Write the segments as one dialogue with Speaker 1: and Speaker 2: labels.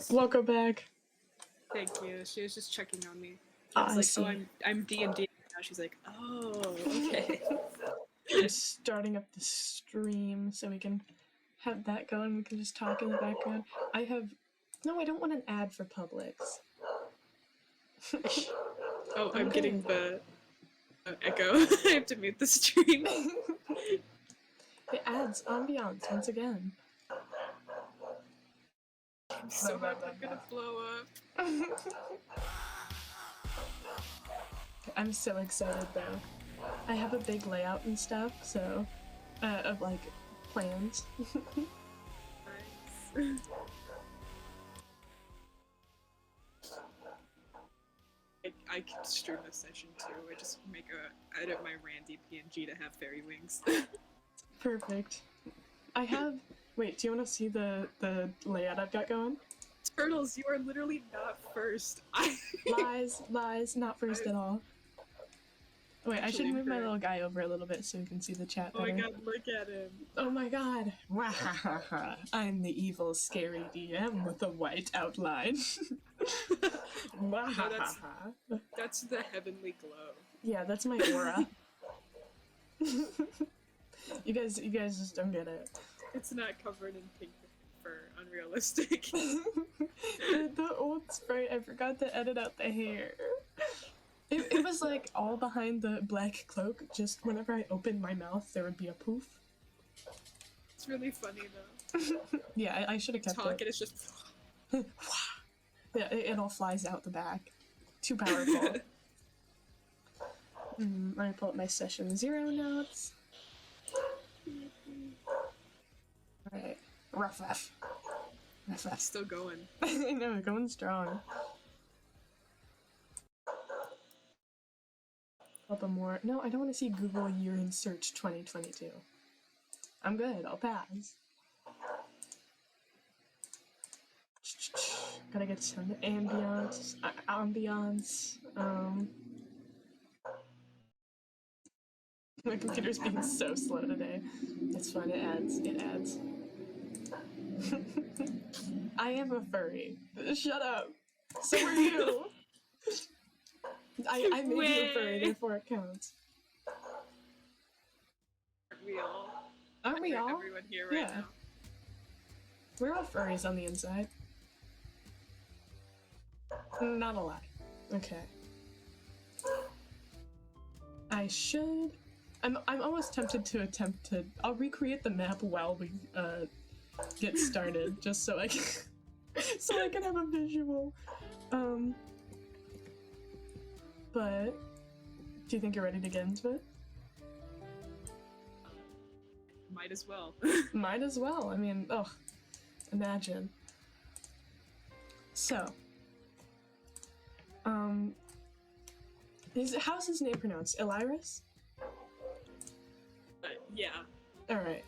Speaker 1: Welcome back.
Speaker 2: Thank you. She was just checking on me.
Speaker 1: I
Speaker 2: was
Speaker 1: see.
Speaker 2: like, oh, I'm D&D now. She's like, oh, okay.
Speaker 1: I'm starting up the stream so we can have that going. We can just talk in the background. I don't want an ad for Publix.
Speaker 2: Oh, I'm getting the echo. I have to mute the stream.
Speaker 1: It adds ambiance once again.
Speaker 2: I'm so happy I'm gonna blow up.
Speaker 1: I'm so excited though. I have a big layout and stuff, so of like plans.
Speaker 2: Nice. I can stream this session too. I just edit my Randy PNG to have fairy wings.
Speaker 1: Perfect. Wait, do you want to see the layout I've got going?
Speaker 2: Turtles, you are literally not first.
Speaker 1: Lies, not first at all. Wait, I should move my little guy over a little bit so you can see the chat better.
Speaker 2: Oh my god, look at him.
Speaker 1: Oh my god. I'm the evil, scary DM with a white outline.
Speaker 2: No, that's the heavenly glow.
Speaker 1: Yeah, that's my aura. You guys just don't get it.
Speaker 2: It's not covered in pink fur, unrealistic.
Speaker 1: The old sprite, I forgot to edit out the hair. It was like all behind the black cloak, just whenever I opened my mouth there would be a poof.
Speaker 2: It's really funny though.
Speaker 1: Yeah, I should have kept it.
Speaker 2: And it's just...
Speaker 1: Yeah, it all flies out the back. Too powerful. Let me pull up my session 0 notes. Alright. Ruff.
Speaker 2: Still going.
Speaker 1: I know, going strong. Couple more. No, I don't want to see Google year in search 2022. I'm good, I'll pass. Gotta get some ambiance. My computer's being so slow today. It's fun, it adds. I am a furry. Shut up. So are you. I made you a furry, therefore it counts. Aren't we all?
Speaker 2: Everyone here right now.
Speaker 1: We're all furries on the inside. Not a lot. Okay. I'm almost tempted to I'll recreate the map while we get started, just so I can have a visual. But do you think you're ready to get into it?
Speaker 2: Might as well.
Speaker 1: Might as well. I mean, imagine. So, how's his name pronounced? Iliris?
Speaker 2: Yeah.
Speaker 1: Alright.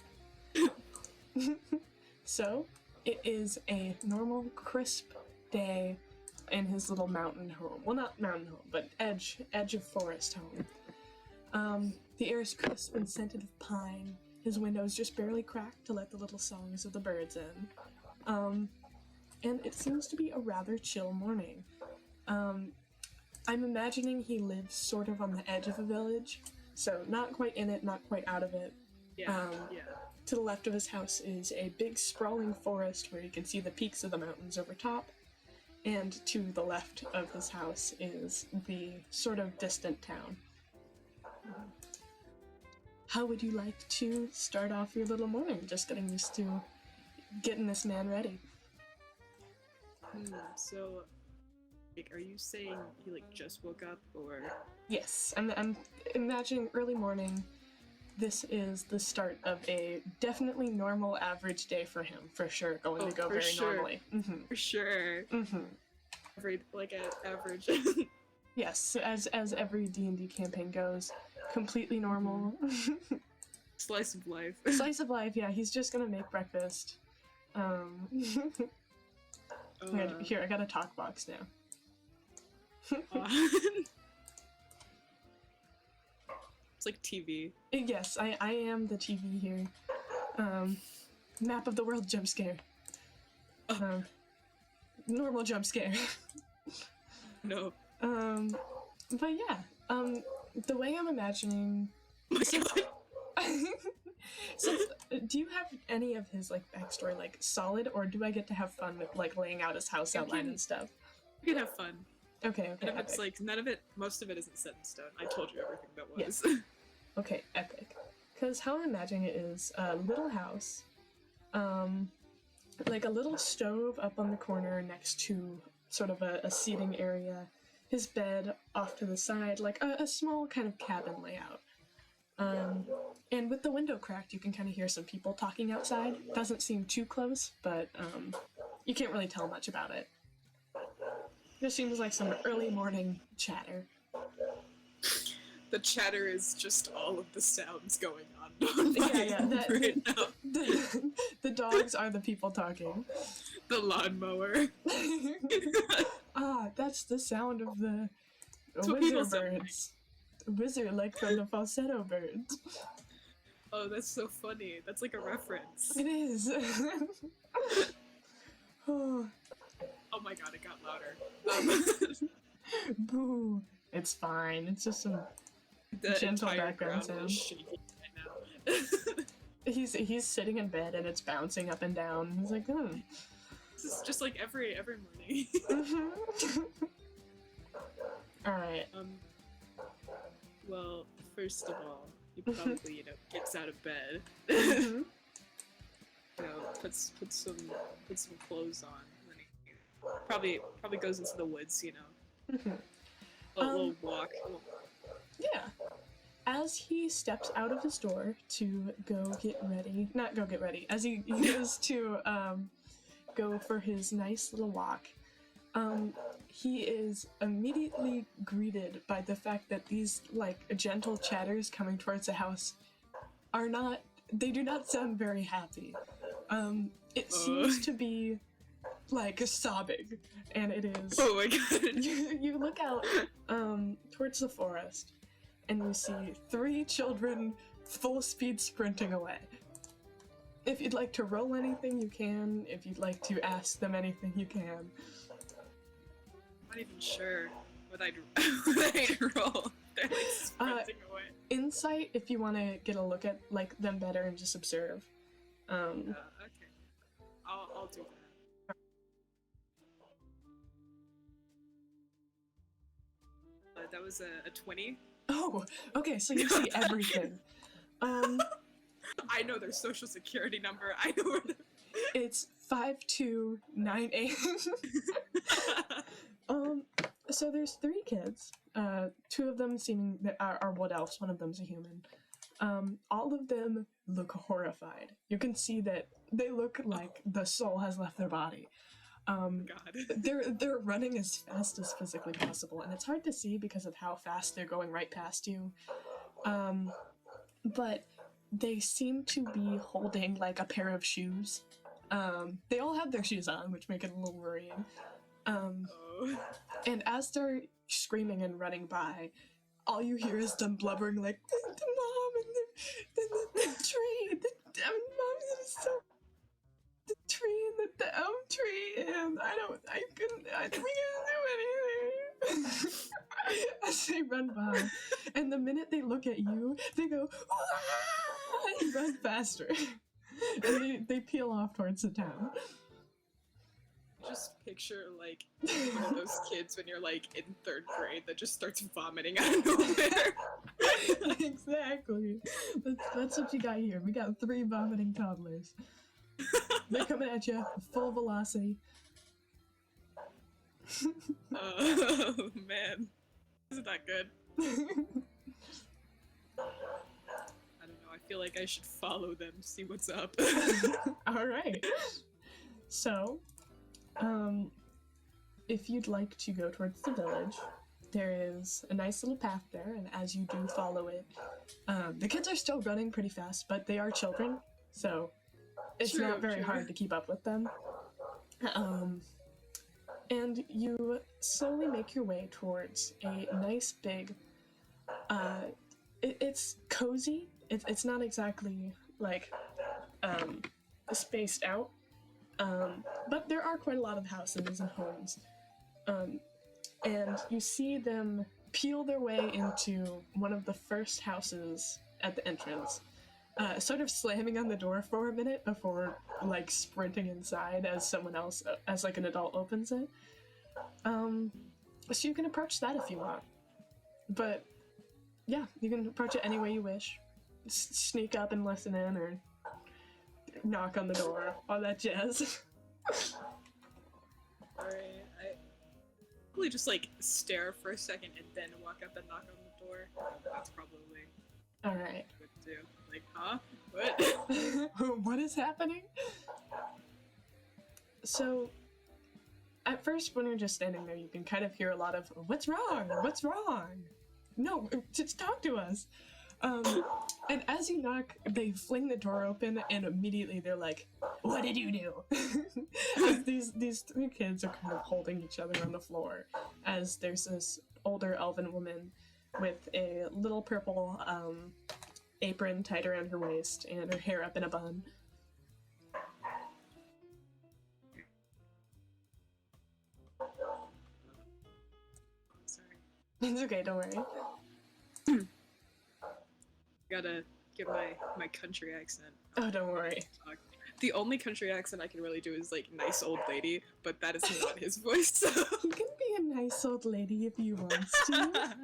Speaker 1: So, it is a normal, crisp day in his little mountain home. Well, not mountain home, but edge of forest home. The air is crisp and scented of pine. His windows just barely cracked to let the little songs of the birds in. And it seems to be a rather chill morning. I'm imagining he lives sort of on the edge of a village, so not quite in it, not quite out of it.
Speaker 2: Yeah.
Speaker 1: To the left of his house is a big sprawling forest where you can see the peaks of the mountains over top, and to the left of his house is the sort of distant town. How would you like to start off your little morning? Just getting used to getting this man ready.
Speaker 2: So, are you saying he just woke up, or?
Speaker 1: Yes, I'm imagining early morning. This is the start of a definitely normal average day for him, for sure. Going to go very normally. Mm-hmm.
Speaker 2: For sure.
Speaker 1: Mm-hmm.
Speaker 2: Average.
Speaker 1: Yes, as every D&D campaign goes, completely normal.
Speaker 2: Slice of life.
Speaker 1: Slice of life. Yeah, he's just gonna make breakfast. Here, I got a talk box now.
Speaker 2: It's like TV.
Speaker 1: Yes, I am the TV here. Map of the world jump scare. normal jump scare.
Speaker 2: No.
Speaker 1: But yeah, the way I'm imagining.
Speaker 2: Oh my god.
Speaker 1: Since, do you have any of his like backstory like solid, or do I get to have fun with like laying out his house outline and stuff?
Speaker 2: You can have fun.
Speaker 1: Okay.
Speaker 2: None of it's like most of it isn't set in stone. I told you everything that was.
Speaker 1: Yeah. Okay, epic. Because how I'm imagining it is a little house, like a little stove up on the corner next to sort of a seating area, his bed off to the side, like a small kind of cabin layout. And with the window cracked, you can kind of hear some people talking outside. Doesn't seem too close, but you can't really tell much about it. Just seems like some early morning chatter.
Speaker 2: The chatter is just all of the sounds going on.
Speaker 1: Right now. The dogs are the people talking.
Speaker 2: The lawnmower.
Speaker 1: That's the sound of the
Speaker 2: what
Speaker 1: wizard birds. Wizard, like from the falsetto birds.
Speaker 2: Oh, that's so funny. That's like a reference.
Speaker 1: It is.
Speaker 2: Oh my god, it got louder.
Speaker 1: Boo. It's fine. It's just some gentle background sound.
Speaker 2: Shaking right now.
Speaker 1: He's sitting in bed and it's bouncing up and down. He's like,
Speaker 2: This is just like every morning.
Speaker 1: Alright.
Speaker 2: Well, first of all, he probably, gets out of bed. Puts some clothes on. Then he probably goes into the woods, A little walk.
Speaker 1: Yeah. As he steps out of his door to as he goes to go for his nice little walk, he is immediately greeted by the fact that these like gentle chatters coming towards the house do not sound very happy. It seems to be like sobbing, and it is.
Speaker 2: Oh my god!
Speaker 1: You look out towards the forest, and you see 3 children full speed sprinting away. If you'd like to roll anything, you can. If you'd like to ask them anything, you can.
Speaker 2: I'm not even sure what I'd roll. They're like sprinting away.
Speaker 1: Insight, if you want to get a look at like them better and just observe.
Speaker 2: Okay. I'll do that. That was a 20.
Speaker 1: Oh, okay. So you see everything.
Speaker 2: I know their social security number. I know where
Speaker 1: it's 5298. So there's 3 kids. 2 of them seeming that are wood elves. One of them's a human. All of them look horrified. You can see that they look like the soul has left their body.
Speaker 2: God.
Speaker 1: They're running as fast as physically possible, and it's hard to see because of how fast they're going right past you. But they seem to be holding like a pair of shoes. They all have their shoes on, which make it a little worrying. And as they're screaming and running by, all you hear is them blubbering like, the mom and the tree, mom is so, the tree and the elm tree, and we couldn't do anything. As they run by, and the minute they look at you, they go, Wah! And run faster. And they peel off towards the town.
Speaker 2: Just picture like one of those kids when you're like in 3rd grade that just starts vomiting out of nowhere.
Speaker 1: Exactly. That's what you got here. We got 3 vomiting toddlers. They're coming at you full velocity.
Speaker 2: Oh man, isn't that good? I don't know. I feel like I should follow them, see what's up.
Speaker 1: All right. So. If you'd like to go towards the village, there is a nice little path there, and as you do follow it, the kids are still running pretty fast, but they are children, so it's not very hard to keep up with them. And you slowly make your way towards a nice big, it's cozy. It's not exactly like spaced out. But there are quite a lot of houses and homes. And you see them peel their way into one of the first houses at the entrance, sort of slamming on the door for a minute before, like, sprinting inside as someone else, as, like, an adult opens it. So you can approach that if you want. But, yeah, you can approach it any way you wish. Sneak up and listen in, or knock on the door, all that jazz.
Speaker 2: Alright, I probably just like stare for a second and then walk up and knock on the door. That's probably
Speaker 1: Alright.
Speaker 2: what to do. Like, huh? What?
Speaker 1: What is happening? So, at first, when you're just standing there, you can kind of hear a lot of, "What's wrong? What's wrong? No, just talk to us." And as you knock, they fling the door open, and immediately they're like, "What did you do?" As these three kids are kind of holding each other on the floor, as there's this older elven woman with a little purple apron tied around her waist and her hair up in a bun.
Speaker 2: Sorry.
Speaker 1: It's okay, don't worry.
Speaker 2: Gotta get my country accent.
Speaker 1: Oh, don't worry.
Speaker 2: The only country accent I can really do is like nice old lady, but that is not his voice. So.
Speaker 1: You can be a nice old lady if you want to.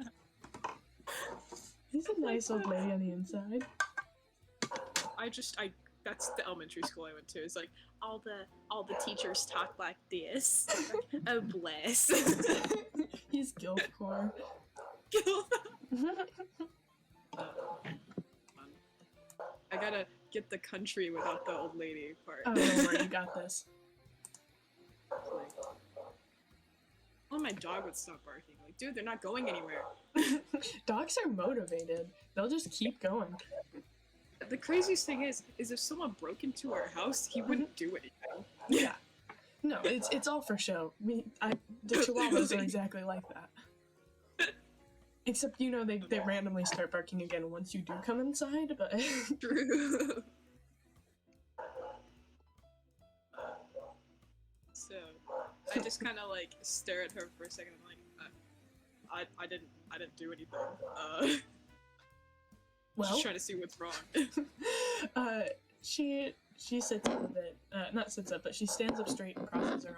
Speaker 1: He's a nice old lady on the inside.
Speaker 2: That's the elementary school I went to. It's like all the teachers talk like this. Oh bless.
Speaker 1: He's guildcore.
Speaker 2: I gotta get the country without the old lady part.
Speaker 1: Oh, don't worry, you got this.
Speaker 2: Like, oh, my dog would stop barking. Like, dude, they're not going anywhere.
Speaker 1: Dogs are motivated. They'll just keep going.
Speaker 2: The craziest thing is if someone broke into our house, he wouldn't do anything.
Speaker 1: Yeah. No, it's all for show. The Chihuahuas are exactly like that. Except, they randomly start barking again once you do come inside, but...
Speaker 2: True. So, I just kind of, like, stare at her for a second and, like, I didn't do anything.
Speaker 1: Well...
Speaker 2: Just trying to see what's wrong.
Speaker 1: She sits up a bit. Not sits up, but she stands up straight and crosses her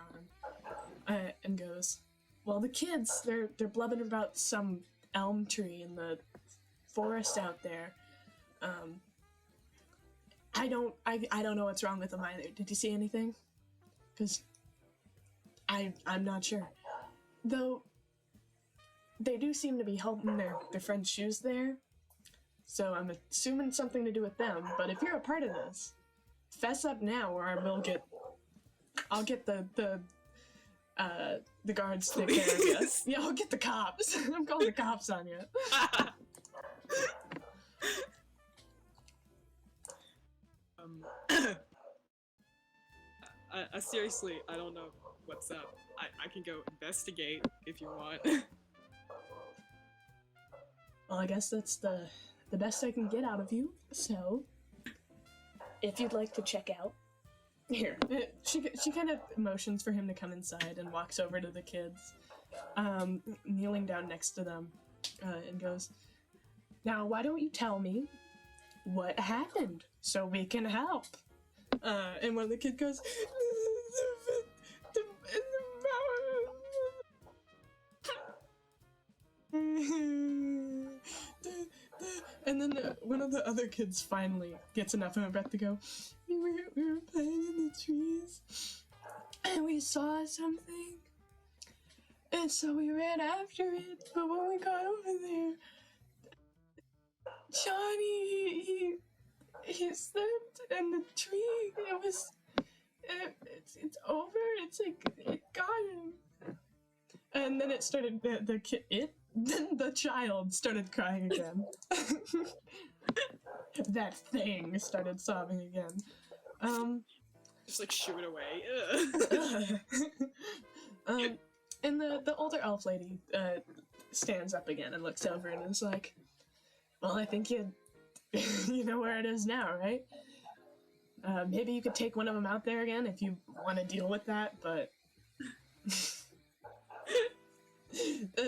Speaker 1: arm. And goes, "Well, the kids, they're blubbing about some elm tree in the forest out there. I don't know what's wrong with them either. Did you see anything? Because I'm not sure. Though they do seem to be holding their friend's shoes there, so I'm assuming something to do with them. But if you're a part of this, fess up now, or I'll get the guards to take care of you. Yeah, I'll get the cops. I'm calling the cops on you."
Speaker 2: Seriously, I don't know what's up. I can go investigate if you want.
Speaker 1: Well, I guess that's the best I can get out of you. So, if you'd like to check out, here. She kind of motions for him to come inside and walks over to the kids, kneeling down next to them, and goes, "Now, why don't you tell me what happened so we can help?" And one of the kids goes, and then one of the other kids finally gets enough of a breath to go, we were playing in the trees, and we saw something, and so we ran after it, but when we got over there, Johnny, he slipped in the tree. It's over. It's like, it got him. And then it started, the child started crying again. That thing started sobbing again.
Speaker 2: Just like shoo it away.
Speaker 1: And the older elf lady stands up again and looks over and is like, "Well, I think you know where it is now, right?" Maybe you could take one of them out there again if you want to deal with that, but...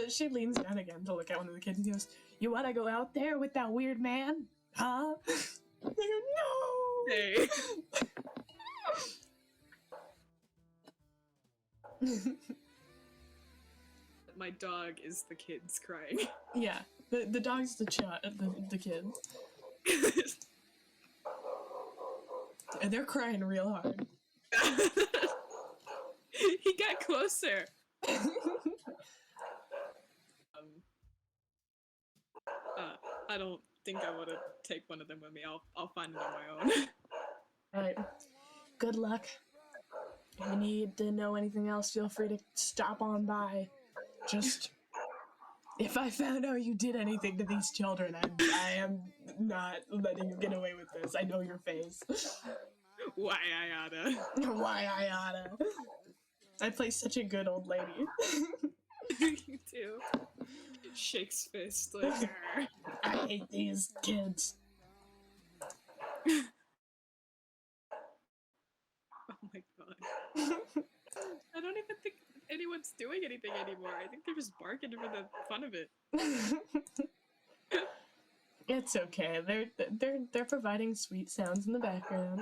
Speaker 1: she leans down again to look at one of the kids and goes, "You want to go out there with that weird man? Huh?" They go, "No!"
Speaker 2: Hey. My dog is the kids crying.
Speaker 1: Yeah, the dog's the kid. And they're crying real hard.
Speaker 2: He got closer. I don't think I want to take one of them with me. I'll find it on my own.
Speaker 1: Alright. Good luck. If you need to know anything else, feel free to stop on by. Just... If I found out you did anything to these children, I am not letting you get away with this. I know your face.
Speaker 2: Why I oughta.
Speaker 1: Why I oughta. I play such a good old lady.
Speaker 2: You do. Shakes fist like,
Speaker 1: I hate these kids.
Speaker 2: Oh my god. I don't even think anyone's doing anything anymore. I think they're just barking for the fun of it.
Speaker 1: It's okay. They're providing sweet sounds in the background.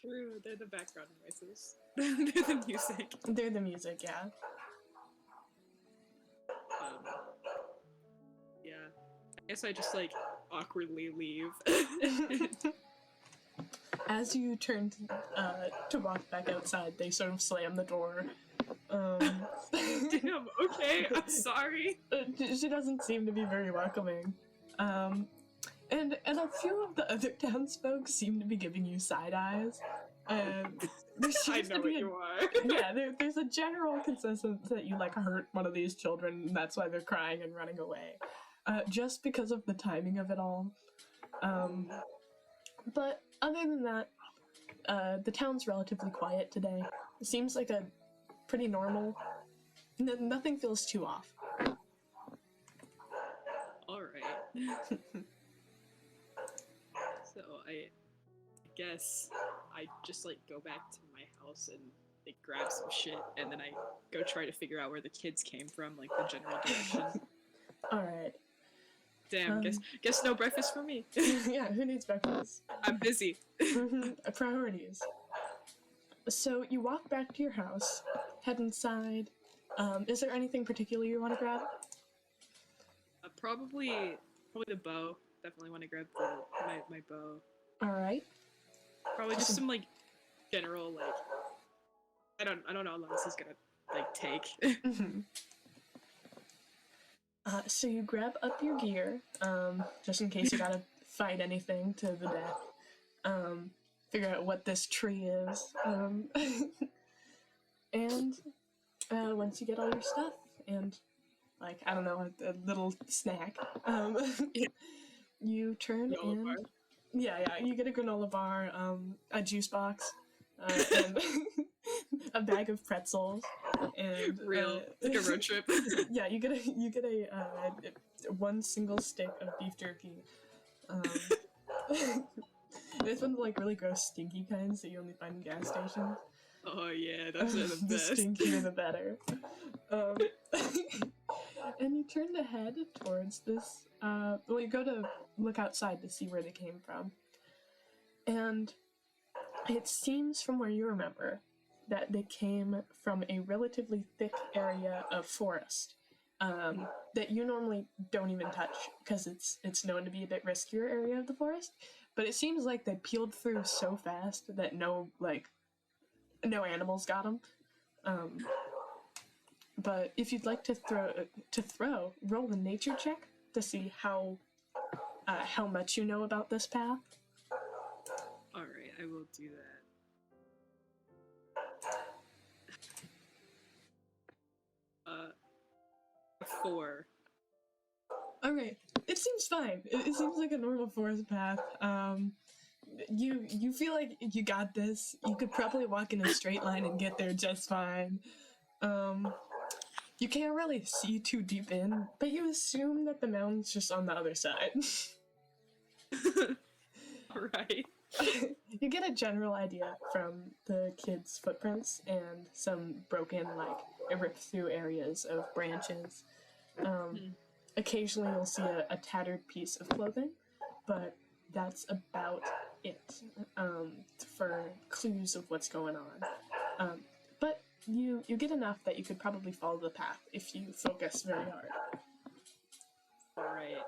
Speaker 2: True, they're the background voices. They're the music.
Speaker 1: They're the music, yeah.
Speaker 2: Yeah. I guess I just like awkwardly leave.
Speaker 1: As you turn to walk back outside, they sort of slam the door.
Speaker 2: Damn, okay, I'm sorry.
Speaker 1: She doesn't seem to be very welcoming. And a few of the other townsfolk seem to be giving you side eyes. There
Speaker 2: I
Speaker 1: seems
Speaker 2: know
Speaker 1: to be
Speaker 2: what you are.
Speaker 1: Yeah, there's a general consensus that you like hurt one of these children, and that's why they're crying and running away. Just because of the timing of it all. But other than that, the town's relatively quiet today. It seems like a pretty normal. Nothing feels too off.
Speaker 2: Alright. So I guess I just like go back to my house and like grab some shit, and then I go try to figure out where the kids came from, like the general direction.
Speaker 1: Alright.
Speaker 2: Damn, guess no breakfast for me.
Speaker 1: Yeah, who needs breakfast?
Speaker 2: I'm busy.
Speaker 1: Priorities. So you walk back to your house, head inside. Is there anything particular you want to grab?
Speaker 2: Probably the bow. Definitely want to grab my bow.
Speaker 1: Alright.
Speaker 2: Probably just some like general like I don't know how long this is gonna like take.
Speaker 1: So you grab up your gear, just in case you gotta fight anything to the death. Figure out what this tree is. And once you get all your stuff and like I don't know a little snack, you turn in. Yeah, you get a granola bar, a juice box, and a bag of pretzels, and
Speaker 2: like a road trip.
Speaker 1: Yeah, you get a one single stick of beef jerky. This one's like really gross, stinky kinds that you only find in gas stations.
Speaker 2: Oh yeah, those are the best.
Speaker 1: The stinkier the better. And you turn to head towards this. Well, you go to look outside to see where they came from. And it seems from where you remember that they came from a relatively thick area of forest that you normally don't even touch because it's known to be a bit riskier area of the forest. But it seems like they peeled through so fast that no animals got them. But if you'd like to throw, roll a nature check to see how much you know about this path.
Speaker 2: Alright, I will do that. 4.
Speaker 1: Alright, it seems fine. It seems like a normal forest path. You feel like you got this. You could probably walk in a straight line and get there just fine. You can't really see too deep in, but you assume that the mountain's just on the other side.
Speaker 2: Right.
Speaker 1: You get a general idea from the kids' footprints and some broken, like, ripped through areas of branches. Occasionally you'll see a tattered piece of clothing, but that's about it for clues of what's going on. But you get enough that you could probably follow the path if you focus very hard.
Speaker 2: Alright.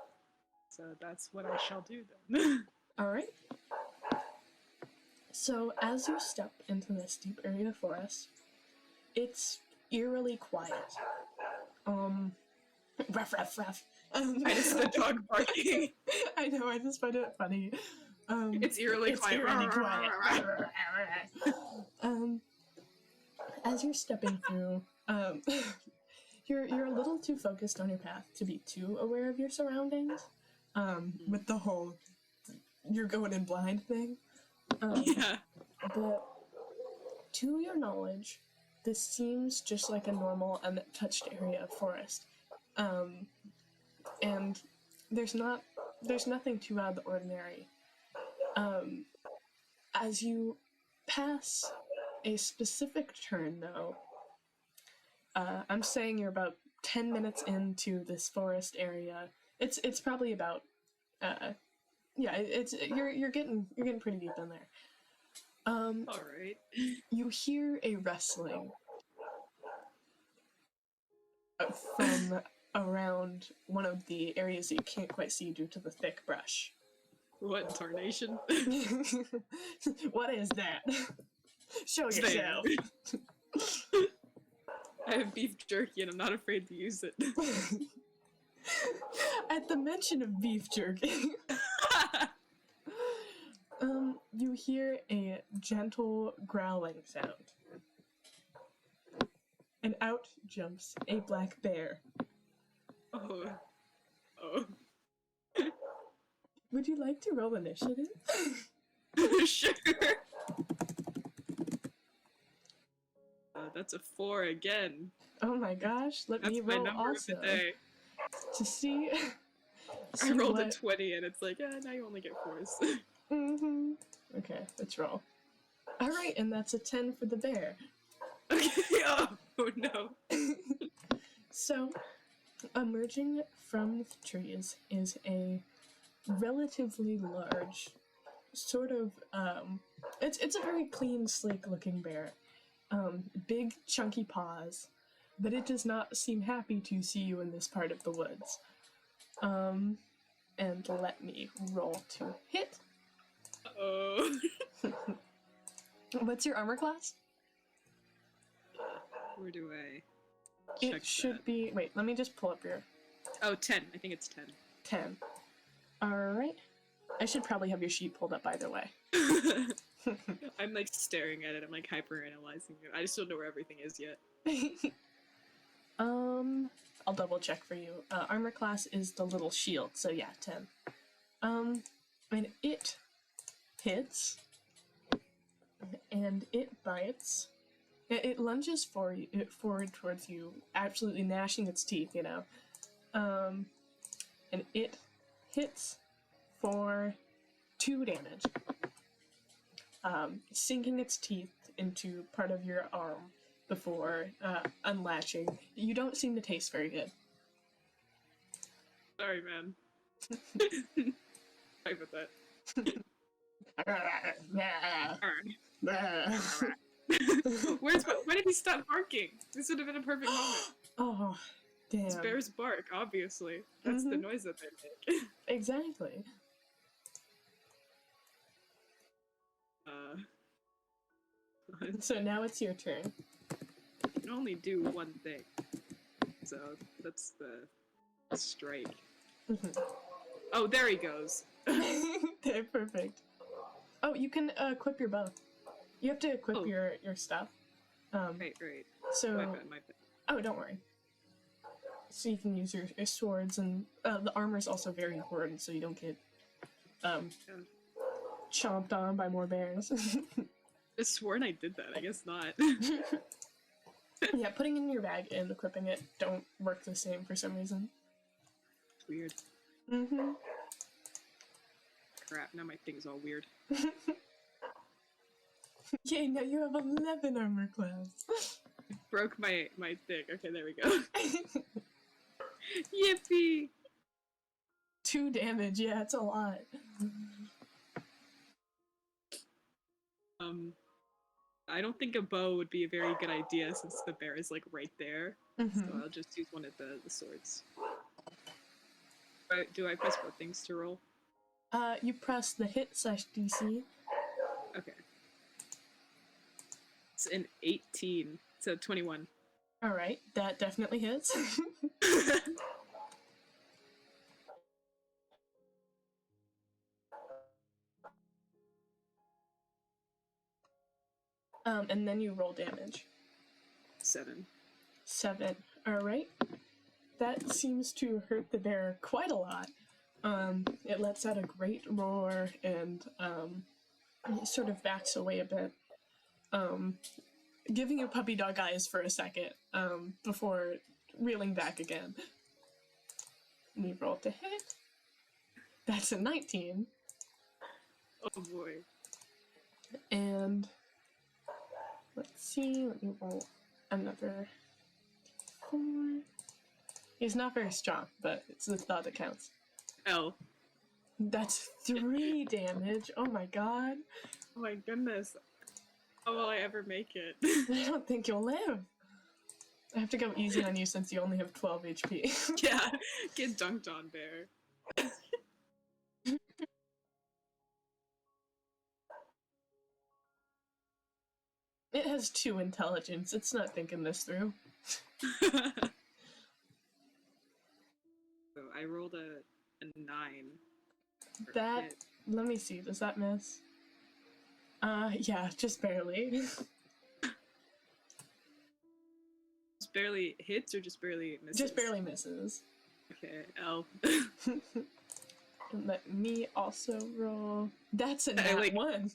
Speaker 2: So that's what I shall do then.
Speaker 1: Alright. So as you step into this deep area of forest, it's eerily quiet. Ruff, ruff, ruff.
Speaker 2: It's the dog barking.
Speaker 1: I know, I just find it funny.
Speaker 2: It's eerily quiet.
Speaker 1: Eerily quiet. As you're stepping through, you're a little too focused on your path to be too aware of your surroundings. With the whole you're going in blind thing.
Speaker 2: Yeah.
Speaker 1: But to your knowledge, this seems just like a normal untouched area of forest. And there's nothing too out of the ordinary. As you pass a specific turn, though, I'm saying you're about 10 minutes into this forest area. It's probably about, you're getting pretty deep in there.
Speaker 2: Alright.
Speaker 1: You hear a rustling from around one of the areas that you can't quite see due to the thick brush.
Speaker 2: What, tarnation?
Speaker 1: What is that? Show yourself.
Speaker 2: I have beef jerky and I'm not afraid to use it.
Speaker 1: At the mention of beef jerky, you hear a gentle growling sound. And out jumps a black bear.
Speaker 2: Oh.
Speaker 1: Would you like to roll initiative?
Speaker 2: Sure. That's a 4 again.
Speaker 1: Oh my gosh, let me roll
Speaker 2: my number
Speaker 1: also.
Speaker 2: of the day.
Speaker 1: To see
Speaker 2: I rolled
Speaker 1: what...
Speaker 2: a 20 and it's like, now you only get 4s.
Speaker 1: Mm-hmm. Okay, let's roll. Alright, and that's a 10 for the bear.
Speaker 2: Okay, oh no.
Speaker 1: So, emerging from the trees is a relatively large, sort of, it's a very clean, sleek looking bear. Big, chunky paws, but it does not seem happy to see you in this part of the woods. And let me roll to hit.
Speaker 2: Oh.
Speaker 1: What's your armor class?
Speaker 2: Where do I check
Speaker 1: It should be, wait, let me just pull up your...
Speaker 2: Oh, 10. I think it's 10.
Speaker 1: 10. Alright. I should probably have your sheet pulled up either way.
Speaker 2: I'm like staring at it, I'm like hyper-analyzing it. I just don't know where everything is yet.
Speaker 1: I'll double check for you. Armor class is the little shield, so yeah, 10. And it hits, and it bites. It lunges forward towards you, absolutely gnashing its teeth, you know. And it hits for 2 damage. Sinking its teeth into part of your arm before unlatching. You don't seem to taste very good.
Speaker 2: Sorry, man. Sorry about that. When did he stop barking? This would have been a perfect moment.
Speaker 1: Oh, damn.
Speaker 2: It's bears bark, obviously. That's the noise that they make.
Speaker 1: Exactly. So now it's your turn.
Speaker 2: I can only do one thing. So that's the strike. Oh, there he goes.
Speaker 1: Okay, perfect. Oh, you can equip your bow. You have to equip your stuff.
Speaker 2: Right.
Speaker 1: So,
Speaker 2: My bad.
Speaker 1: oh, don't worry. So you can use your swords, and the armor is also very important, so you don't get chomped on by more bears.
Speaker 2: I sworn I did that. I guess not.
Speaker 1: Yeah, putting it in your bag and equipping it don't work the same for some reason.
Speaker 2: It's weird. crap, now my thing's all weird.
Speaker 1: Yay, now you have 11 armor class.
Speaker 2: Broke my thing. Okay, there we go. Yippee!
Speaker 1: 2 damage, yeah, it's a lot.
Speaker 2: I don't think a bow would be a very good idea since the bear is like right there. So I'll just use one of the swords. Do I press both things to roll?
Speaker 1: You press the hit / DC.
Speaker 2: Okay. It's an 18, so 21.
Speaker 1: Alright, that definitely hits. And then you roll damage.
Speaker 2: 7.
Speaker 1: 7. Alright. That seems to hurt the bear quite a lot. It lets out a great roar and it sort of backs away a bit. Giving you puppy dog eyes for a second, before reeling back again. And you roll to hit. That's a 19.
Speaker 2: Oh boy.
Speaker 1: And let's see, let me roll another 4. He's not very strong, but it's the thought that counts.
Speaker 2: L.
Speaker 1: That's 3 damage. Oh my god.
Speaker 2: Oh my goodness. How will I ever make it?
Speaker 1: I don't think you'll live. I have to go easy on you since you only have 12 HP.
Speaker 2: Yeah, get dunked on, bear.
Speaker 1: It has 2 intelligence. It's not thinking this through.
Speaker 2: So I rolled a 9.
Speaker 1: That,
Speaker 2: hit.
Speaker 1: let me see, does that miss? Yeah, just barely.
Speaker 2: Just barely hits or just barely misses?
Speaker 1: Just barely misses.
Speaker 2: Okay, L.
Speaker 1: And let me also roll. That's a nat 1.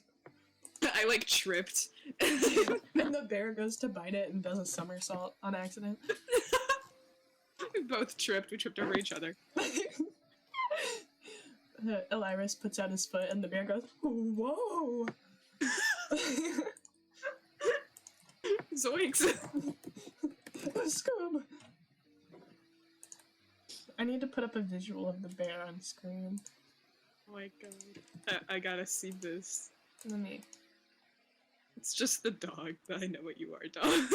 Speaker 2: I like tripped.
Speaker 1: And the bear goes to bite it and does a somersault on accident.
Speaker 2: We both tripped. We tripped over each other.
Speaker 1: Iliris puts out his foot and the bear goes, whoa!
Speaker 2: Zoinks!
Speaker 1: Scoob! I need to put up a visual of the bear on screen.
Speaker 2: Oh my god. I gotta see this.
Speaker 1: Let me.
Speaker 2: It's just the dog, but I know what you are, dog.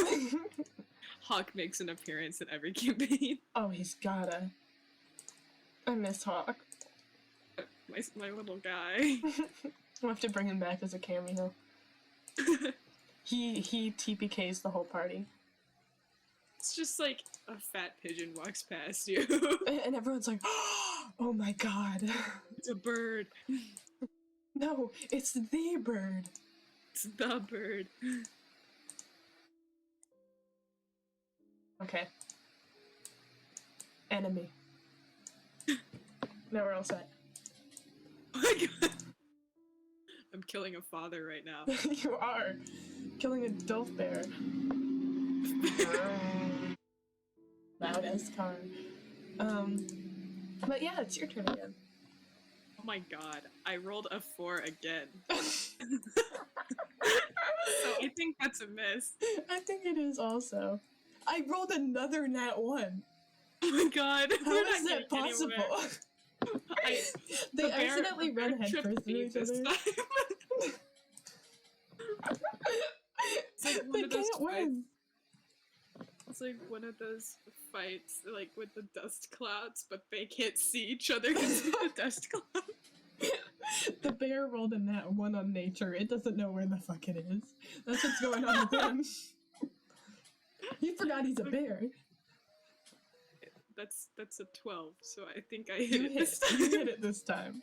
Speaker 2: Hawk makes an appearance in every campaign.
Speaker 1: Oh, he's gotta. I miss Hawk.
Speaker 2: My little guy.
Speaker 1: We'll have to bring him back as a cameo. He TPKs the whole party.
Speaker 2: It's just like a fat pigeon walks past you.
Speaker 1: And everyone's like, oh my god.
Speaker 2: It's a bird.
Speaker 1: No, it's the bird.
Speaker 2: It's the bird.
Speaker 1: Okay. Enemy. Now we're all set.
Speaker 2: Oh my god. I'm killing a father right now.
Speaker 1: You are. Killing a Dolph bear. Loud as car. But yeah, it's your turn again.
Speaker 2: Oh my god, I rolled a 4 again. So I think that's a miss.
Speaker 1: I think it is also. I rolled another nat 1.
Speaker 2: Oh my god.
Speaker 1: How is that possible? They accidentally ran headfirst into each other.
Speaker 2: It's like one
Speaker 1: They
Speaker 2: of those
Speaker 1: can't win.
Speaker 2: It's like one of those fights, like with the dust clouds, but they can't see each other because of the dust cloud.
Speaker 1: The bear rolled a nat 1 on nature. It doesn't know where the fuck it is. That's what's going on with him. He forgot he's a bear.
Speaker 2: That's a 12, so I think I hit it this time.
Speaker 1: You hit it this time.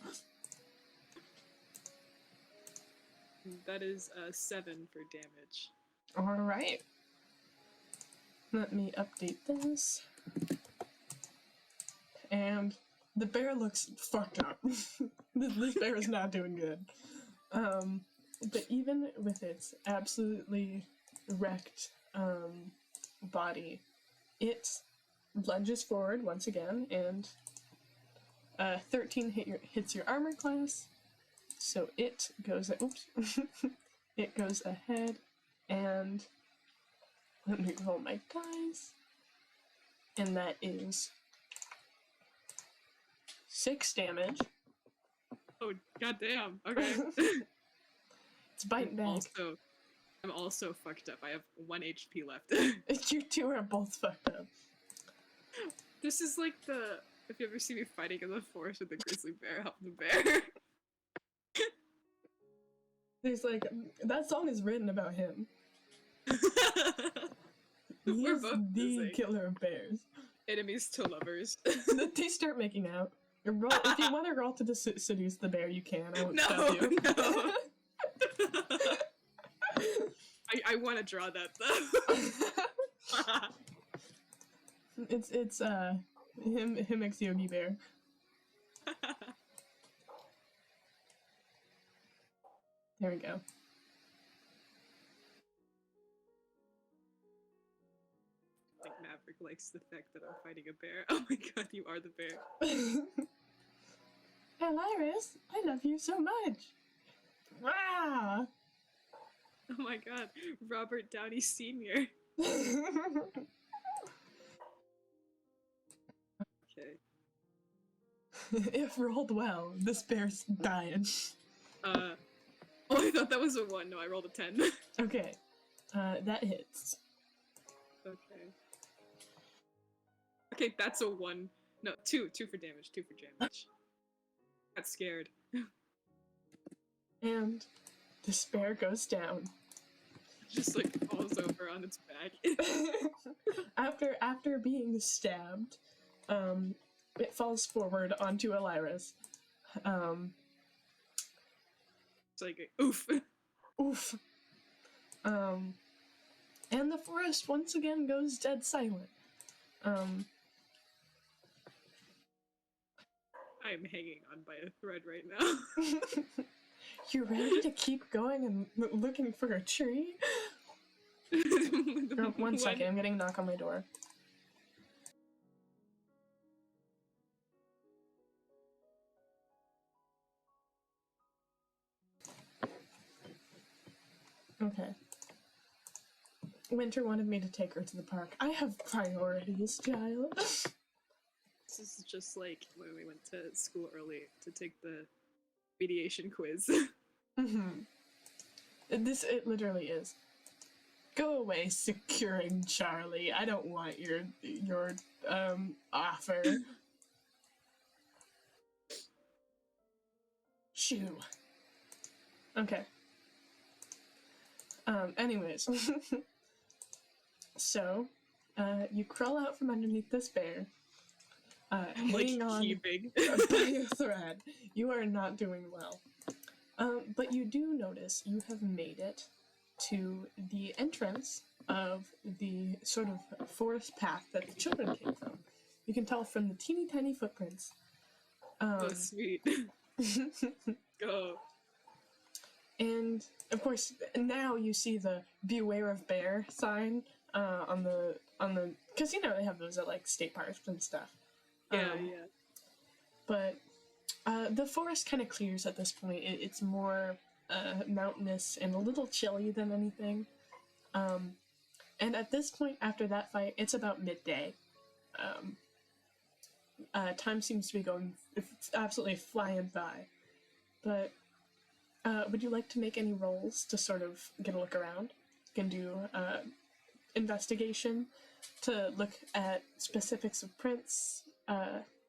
Speaker 2: That is 7 for damage.
Speaker 1: Alright. Let me update this. And the bear looks fucked up. This bear is not doing good. But even with its absolutely wrecked body, it lunges forward once again, and 13 hits your armor class, So it goes, oops, it goes ahead and let me roll my dice. And that is 6 damage.
Speaker 2: Oh, goddamn. Okay.
Speaker 1: It's biting back.
Speaker 2: I'm also fucked up. I have 1 HP left.
Speaker 1: You two are both fucked up.
Speaker 2: This is like if you ever see me fighting in the forest with the grizzly bear, help the bear.
Speaker 1: There's like, that song is written about him.
Speaker 2: We're
Speaker 1: He's
Speaker 2: both
Speaker 1: the
Speaker 2: missing.
Speaker 1: killer of bears.
Speaker 2: Enemies to lovers.
Speaker 1: They start making out. Roll, if you want to roll to seduce the bear, you can. I won't stop you.
Speaker 2: No. I want to draw that though.
Speaker 1: It's him ex Yogi Bear. There we go.
Speaker 2: I think Maverick likes the fact that I'm fighting a bear. Oh my god, you are the bear.
Speaker 1: Iliris, I love you so much. Wow.
Speaker 2: Oh my god, Robert Downey Sr. Okay.
Speaker 1: If rolled well, this bear's dying.
Speaker 2: Oh, I thought that was a 1. No, I rolled a 10.
Speaker 1: Okay. That hits.
Speaker 2: Okay. Okay, that's a 1. No, 2. 2 for damage. 2 for damage. Got scared.
Speaker 1: And this bear goes down.
Speaker 2: Just like falls over on its back.
Speaker 1: After being stabbed, it falls forward onto Iliris.
Speaker 2: It's like, oof.
Speaker 1: Oof. And the forest once again goes dead silent.
Speaker 2: I'm hanging on by a thread right now.
Speaker 1: You ready to keep going and looking for a tree? Oh, one second, I'm getting a knock on my door. Okay. Winter wanted me to take her to the park. I have priorities, child.
Speaker 2: This is just like when we went to school early to take the mediation quiz.
Speaker 1: Mm-hmm. It literally is. Go away, securing Charlie. I don't want your offer. Shoo. Okay. Anyways. So, you crawl out from underneath this bear. Hanging
Speaker 2: like
Speaker 1: on
Speaker 2: heaving.
Speaker 1: by a thread. You are not doing well. But you do notice you have made it to the entrance of the sort of forest path that the children came from. You can tell from the teeny tiny footprints.
Speaker 2: Oh, sweet. Go.
Speaker 1: And of course, now you see the "Beware of Bear" sign on the because you know they have those at like state parks and stuff.
Speaker 2: Yeah.
Speaker 1: But the forest kind of clears at this point. It's more mountainous and a little chilly than anything. And at this point, after that fight, it's about midday. Time seems to be going absolutely flying by. But would you like to make any rolls to sort of get a look around? You can do investigation to look at specifics of prints,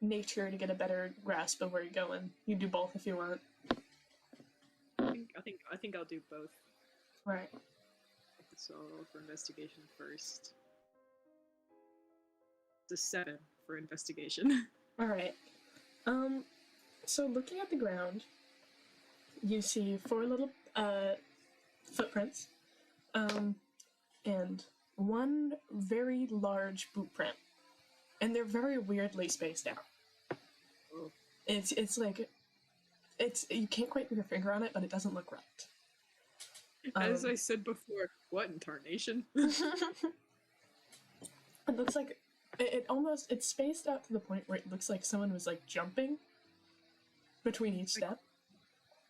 Speaker 1: nature to get a better grasp of where you're going. You can do both if you want.
Speaker 2: I think I'll do both.
Speaker 1: Right.
Speaker 2: So I'll roll for investigation first. It's a 7 for investigation.
Speaker 1: All right. So looking at the ground, you see 4 little footprints, and 1 very large boot print, and they're very weirdly spaced out.
Speaker 2: Oh.
Speaker 1: It's like you can't quite put your finger on it, but it doesn't look right.
Speaker 2: As I said before, what in tarnation?
Speaker 1: It looks like it's spaced out to the point where it looks like someone was like jumping between each step.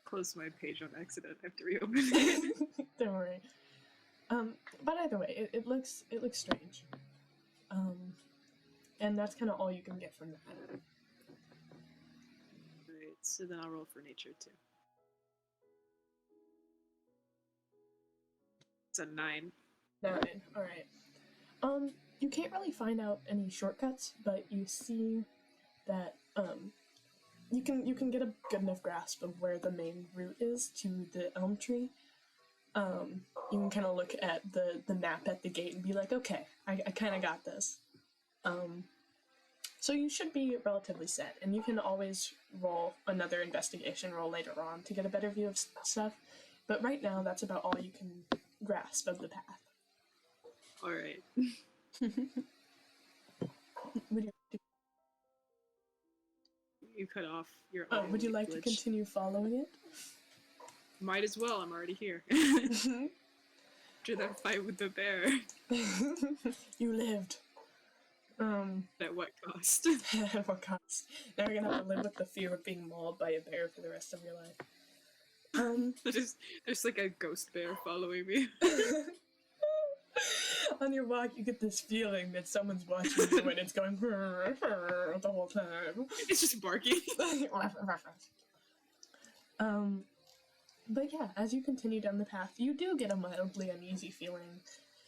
Speaker 2: closed my page on accident. I have to reopen it.
Speaker 1: Don't worry. But either way, it looks strange. And that's kind of all you can get from that.
Speaker 2: Alright, so then I'll roll for nature too. It's a 9.
Speaker 1: 9. All right. You can't really find out any shortcuts, but you see that you can get a good enough grasp of where the main route is to the elm tree. You can kind of look at the map at the gate and be like, okay, I kind of got this. So you should be relatively set, and you can always roll another investigation roll later on to get a better view of stuff. But right now, that's about all you can grasp of the path.
Speaker 2: All right. You cut off your.
Speaker 1: Oh, would you like to continue following it?
Speaker 2: Might as well. I'm already here. After that fight with the bear.
Speaker 1: You lived.
Speaker 2: At what cost?
Speaker 1: At what cost? Now you're gonna have to live with the fear of being mauled by a bear for the rest of your life.
Speaker 2: There's like a ghost bear following me.
Speaker 1: On your walk, you get this feeling that someone's watching you and it's going the whole time.
Speaker 2: It's just barking.
Speaker 1: But yeah, as you continue down the path, you do get a mildly uneasy feeling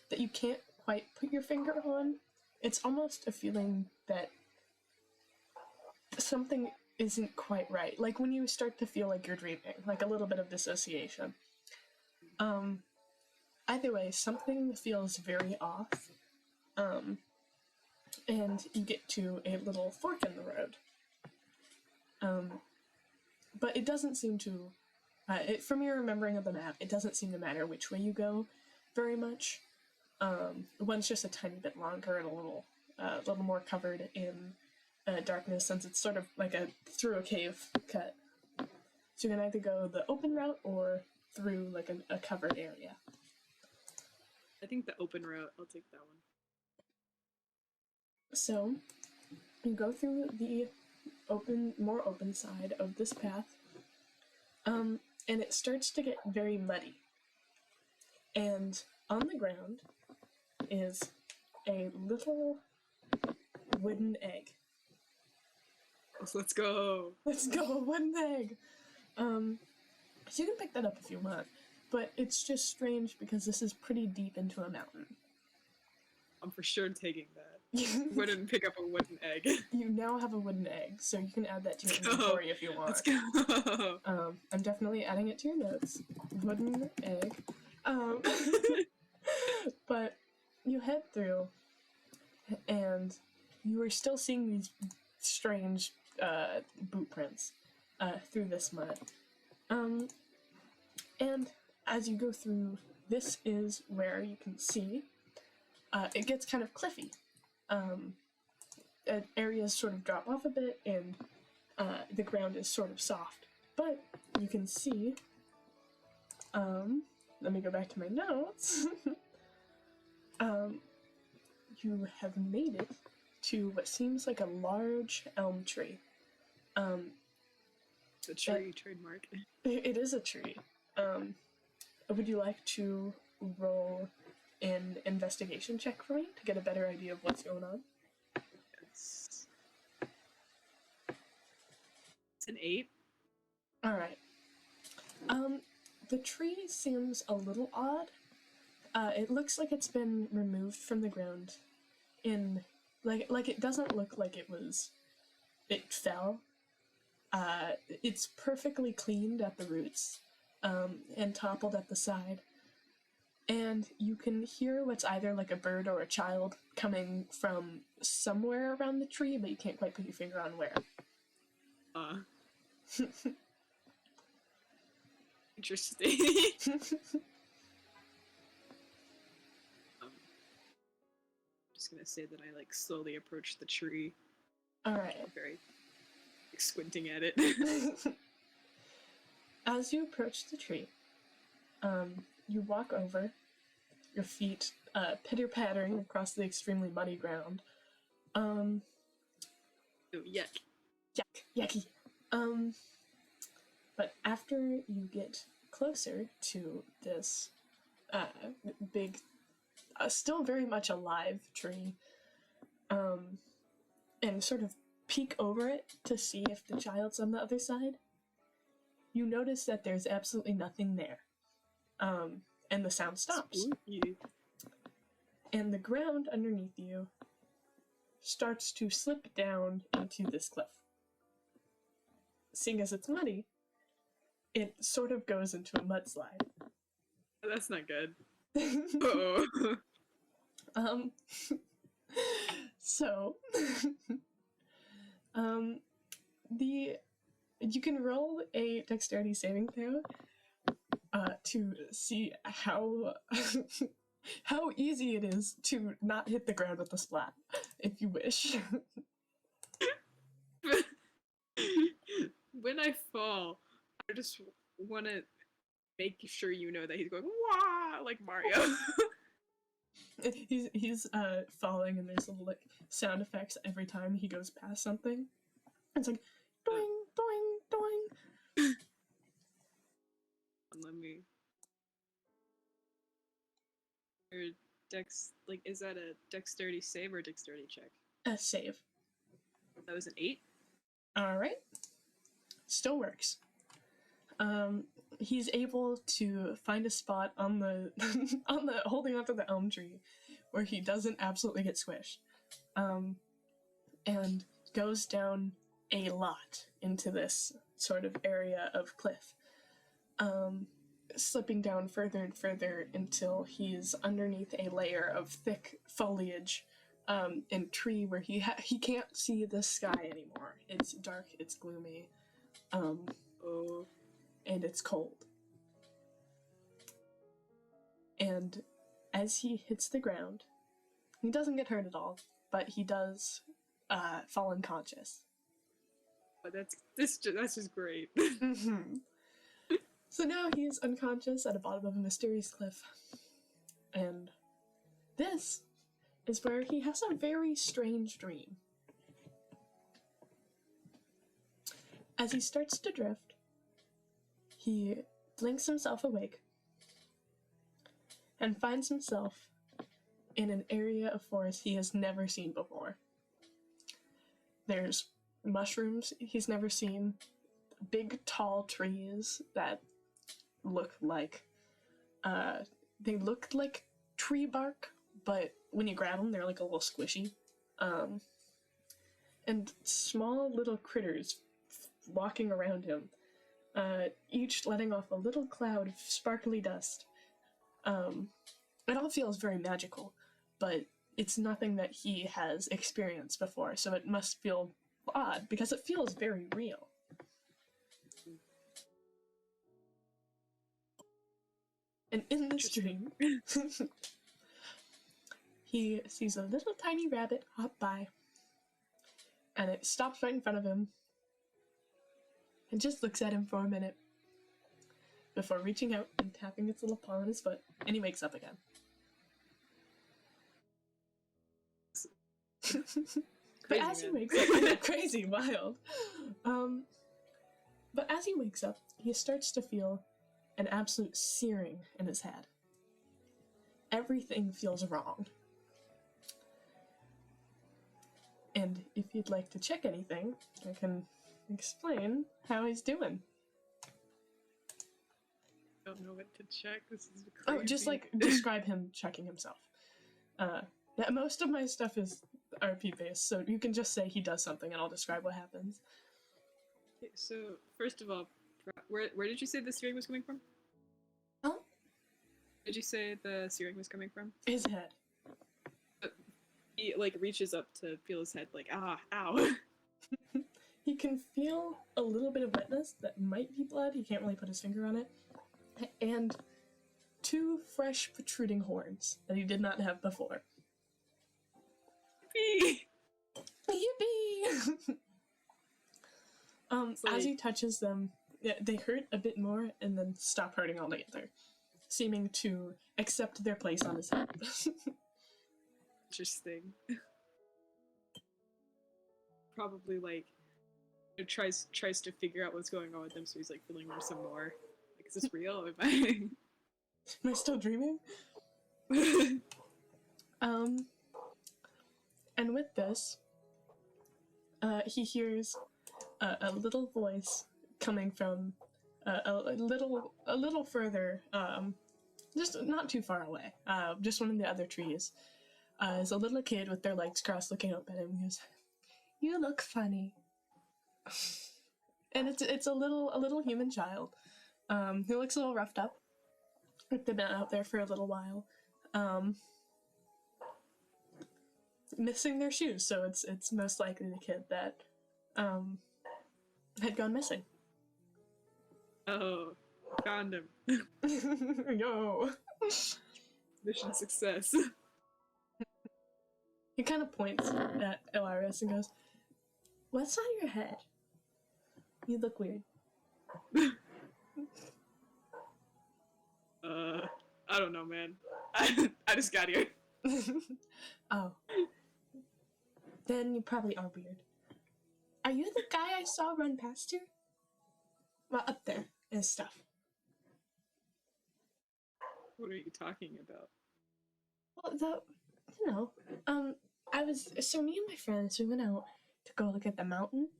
Speaker 1: that you can't quite put your finger on. It's almost a feeling that something isn't quite right. Like when you start to feel like you're dreaming, like a little bit of dissociation. Either way, something feels very off. And you get to a little fork in the road. But it doesn't seem to, from your remembering of the map, it doesn't seem to matter which way you go very much. One's just a tiny bit longer and a little more covered in darkness, since it's sort of like through a cave cut. So you can either go the open route or through like a covered area.
Speaker 2: I think the open route. I'll take that one.
Speaker 1: So you go through the more open side of this path, and it starts to get very muddy. And on the ground is a little wooden egg.
Speaker 2: Let's go.
Speaker 1: Let's go, wooden egg. So you can pick that up if you want, but it's just strange because this is pretty deep into a mountain.
Speaker 2: I'm for sure taking that. Wouldn't pick up a wooden egg. You
Speaker 1: now have a wooden egg, so you can add that to your inventory if you want.
Speaker 2: Let's go.
Speaker 1: I'm definitely adding it to your notes. Wooden egg. But you head through, and you are still seeing these strange boot prints through this mud. And as you go through, this is where you can see it gets kind of cliffy. Areas sort of drop off a bit, and the ground is sort of soft. But you can see, let me go back to my notes. You have made it to what seems like a large elm tree.
Speaker 2: The tree trademark.
Speaker 1: It is a tree. Would you like to roll an investigation check for me to get a better idea of what's going on?
Speaker 2: It's an 8.
Speaker 1: Alright. The tree seems a little odd. It looks like it's been removed from the ground in, like it doesn't look like it fell. It's perfectly cleaned at the roots, and toppled at the side. And you can hear what's either like a bird or a child coming from somewhere around the tree, but you can't quite put your finger on where.
Speaker 2: Interesting. Just gonna say that I slowly approach the tree.
Speaker 1: Alright.
Speaker 2: Very squinting at it.
Speaker 1: As you approach the tree, you walk over, your feet pitter-pattering across the extremely muddy ground.
Speaker 2: Oh, yuck.
Speaker 1: Yucky. But after you get closer to this big, still very much alive tree, and sort of peek over it to see if the child's on the other side, you notice that there's absolutely nothing there. And the sound stops.
Speaker 2: Spooky.
Speaker 1: And the ground underneath you starts to slip down into this cliff. Seeing as it's muddy, it sort of goes into a mudslide.
Speaker 2: That's not good. Uh-oh.
Speaker 1: So, you can roll a dexterity saving throw to see how how easy it is to not hit the ground with a splat, if you wish.
Speaker 2: When I fall, I just want to make sure you know that he's going wah like Mario.
Speaker 1: He's falling, and there's little like sound effects every time he goes past something. It's like doing, doing, doing.
Speaker 2: Let me. Or dex, like, is that a dexterity save or a dexterity check?
Speaker 1: A save.
Speaker 2: That was an 8.
Speaker 1: All right. Still works. He's able to find a spot on the holding onto the elm tree where he doesn't absolutely get squished, and goes down a lot into this sort of area of cliff, slipping down further and further until he's underneath a layer of thick foliage and tree where he can't see the sky anymore. It's dark, it's gloomy, and it's cold. And as he hits the ground, he doesn't get hurt at all, but he does fall unconscious.
Speaker 2: But that's just great.
Speaker 1: Mm-hmm. So now he's unconscious at the bottom of a mysterious cliff. And this is where he has a very strange dream. As he starts to drift, he blinks himself awake and finds himself in an area of forest he has never seen before. There's mushrooms he's never seen, big tall trees that look like tree bark, but when you grab them they're like a little squishy, and small little critters walking around him, each letting off a little cloud of sparkly dust. It all feels very magical, but it's nothing that he has experienced before, so it must feel odd because it feels very real. And in this dream, he sees a little tiny rabbit hop by, and it stops right in front of him and just looks at him for a minute before reaching out and tapping its little paw on his foot, and he wakes up again. But as he wakes up, crazy, wild. But as he wakes up, he starts to feel an absolute searing in his head. Everything feels wrong. And if you'd like to check anything, I can explain how he's doing.
Speaker 2: I don't know what to check. This is crazy.
Speaker 1: Oh, just like describe him checking himself. Most of my stuff is RP based, so you can just say he does something and I'll describe what happens.
Speaker 2: Okay, so first of all, where did you say the searing was coming from?
Speaker 1: Huh?
Speaker 2: Did you say the searing was coming from?
Speaker 1: His head.
Speaker 2: He like reaches up to feel his head, like ow.
Speaker 1: He can feel a little bit of wetness that might be blood. He can't really put his finger on it. And 2 fresh protruding horns that he did not have before.
Speaker 2: Yippee!
Speaker 1: Yippee! As he touches them, they hurt a bit more and then stop hurting altogether, seeming to accept their place on his head.
Speaker 2: Interesting. Probably like It tries to figure out what's going on with them, so he's like filling them some more. Like, is this real? Am I?
Speaker 1: Am I still dreaming? And with this, he hears a little voice coming from a little further, just not too far away, just one of the other trees. Is a little kid with their legs crossed looking up at him. He goes, "You look funny." And it's a little human child, who looks a little roughed up. They've been out there for a little while, missing their shoes. So it's most likely the kid that had gone missing.
Speaker 2: Oh, found him.
Speaker 1: Yo.
Speaker 2: Mission success.
Speaker 1: He kind of points at Iliris and goes, "What's on your head? You look weird."
Speaker 2: I don't know, man. I just got here.
Speaker 1: Oh. Then you probably are weird. Are you the guy I saw run past here? Well, up there and stuff.
Speaker 2: What are you talking about?
Speaker 1: Well, so me and my friends, we went out to go look at the mountain.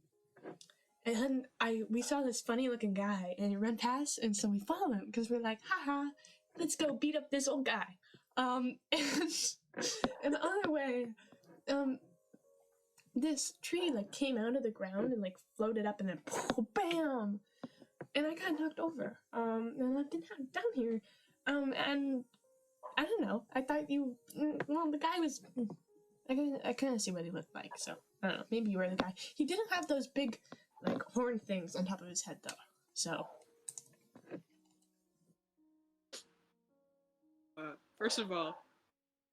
Speaker 1: And we saw this funny looking guy and he ran past, and so we followed him because we're like, haha, let's go beat up this old guy. And the other way, this tree like came out of the ground and like floated up and then bam! And I got knocked over. And I've been down here. And I don't know. I thought the guy was. I couldn't see what he looked like, so I don't know. Maybe you were the guy. He didn't have those big, like, horn things on top of his head, though. So.
Speaker 2: First of all,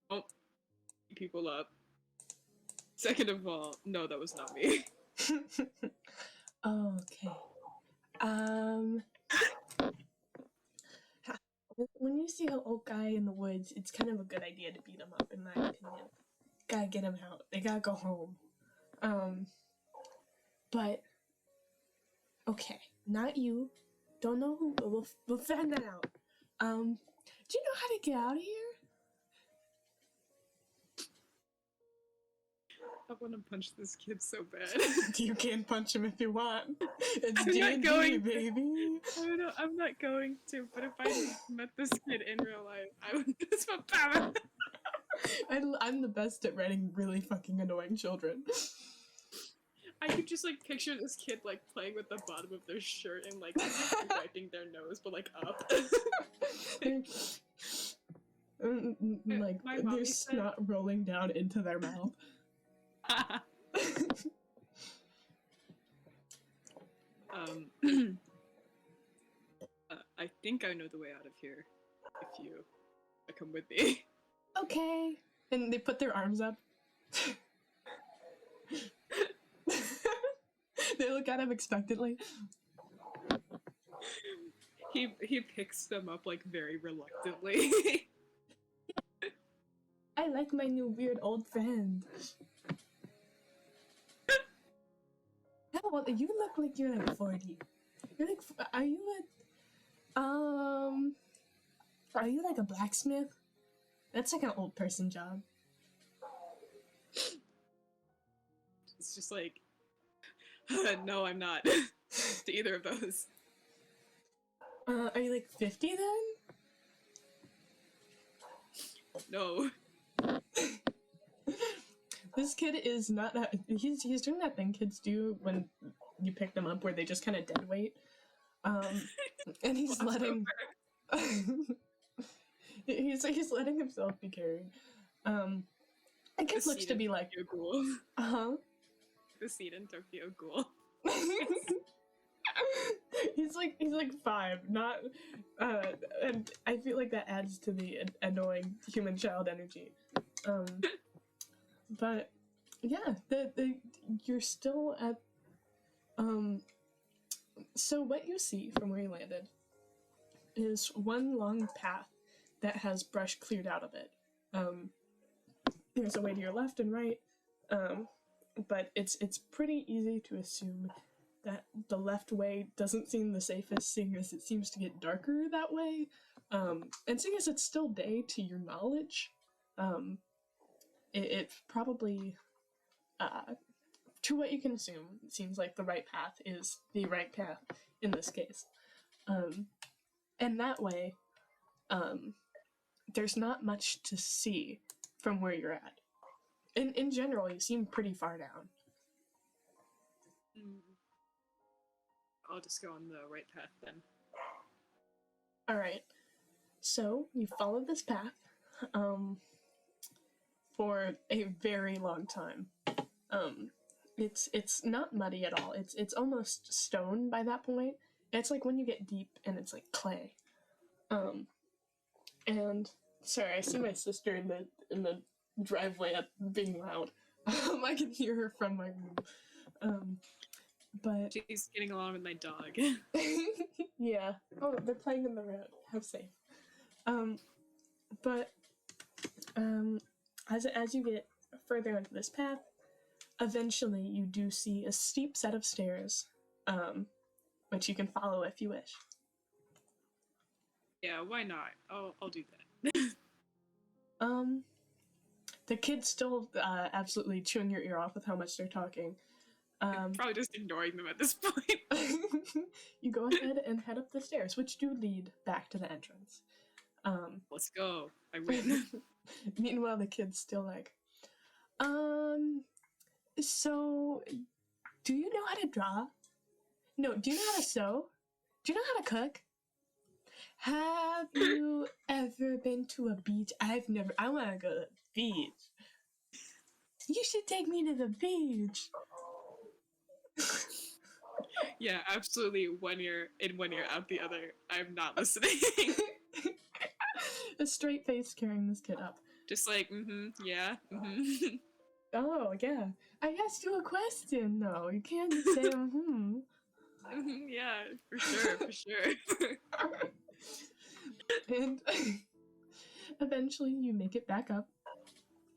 Speaker 2: don't beat people up. Second of all, no, that was not me.
Speaker 1: Okay. When you see an old guy in the woods, it's kind of a good idea to beat him up, in my opinion. Gotta get him out. They gotta go home. But okay, not you. Don't know who. But we'll find that out. Do you know how to get out of here?
Speaker 2: I want to punch this kid so bad.
Speaker 1: You can punch him if you want. It's
Speaker 2: I'm not
Speaker 1: D&D,
Speaker 2: going
Speaker 1: baby.
Speaker 2: I'm not going to, but if I met this kid in real life, I would just power.
Speaker 1: I'm the best at writing really fucking annoying children.
Speaker 2: I could just like picture this kid like playing with the bottom of their shirt and like wiping their nose, but like up.
Speaker 1: Like there's snot rolling down into their mouth.
Speaker 2: I think I know the way out of here. If you come with me.
Speaker 1: Okay. And they put their arms up. They look at him expectantly.
Speaker 2: He picks them up like very reluctantly.
Speaker 1: I like my new weird old friend. Hell, you look like you're like 40. You're like, are you like a blacksmith? That's like an old person job.
Speaker 2: It's just like, no, I'm not. To either of those.
Speaker 1: Are you like 50 then?
Speaker 2: No.
Speaker 1: This kid is not. He's doing that thing kids do when you pick them up, where they just kind of dead weight. And he's letting. he's letting himself be carried. I guess looks to be like.
Speaker 2: The seed in Tokyo Ghoul.
Speaker 1: He's like 5, not. And I feel like that adds to the annoying human child energy. But yeah, you're still at. So what you see from where you landed is one long path that has brush cleared out of it. There's a way to your left and right, but it's pretty easy to assume that the left way doesn't seem the safest, seeing as it seems to get darker that way. And seeing as it's still day to your knowledge, it probably, to what you can assume, it seems like the right path is the right path in this case. And that way, there's not much to see from where you're at. In general, you seem pretty far down.
Speaker 2: I'll just go on the right path then.
Speaker 1: Alright, so you follow this path for a very long time. It's not muddy at all. It's almost stone by that point. It's like when you get deep and it's like clay. And sorry, I see my sister in the driveway being loud. I can hear her from my room. But
Speaker 2: she's getting along with my dog.
Speaker 1: yeah. Oh, they're playing in the road. How safe. But as you get further onto this path, eventually you do see a steep set of stairs, which you can follow if you wish.
Speaker 2: Yeah, why not? I'll do that.
Speaker 1: The kid's still absolutely chewing your ear off with how much they're talking.
Speaker 2: I'm probably just ignoring them at this point.
Speaker 1: You go ahead and head up the stairs, which do lead back to the entrance.
Speaker 2: Let's go. I win.
Speaker 1: Meanwhile, the kid's still like, so, do you know how to draw? No, do you know how to sew? Do you know how to cook? Have you ever been to a beach? I want to go to the beach. You should take me to the beach.
Speaker 2: Yeah, absolutely. One ear in, one ear out the other. I'm not listening.
Speaker 1: A straight face carrying this kid up.
Speaker 2: Just like, yeah,
Speaker 1: Oh, yeah. I asked you a question, though. You can't say,
Speaker 2: yeah, for sure.
Speaker 1: And eventually you make it back up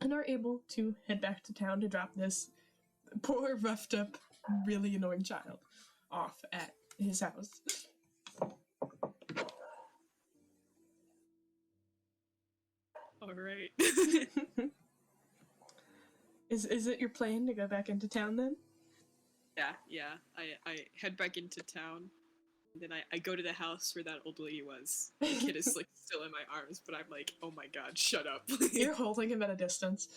Speaker 1: and are able to head back to town to drop this poor, roughed up, really annoying child off at his house.
Speaker 2: All right.
Speaker 1: Is it your plan to go back into town then?
Speaker 2: Yeah. I head back into town. Then I go to the house where that old lady was. The kid is like still in my arms, but I'm like, oh my god, shut up.
Speaker 1: You're holding him at a distance.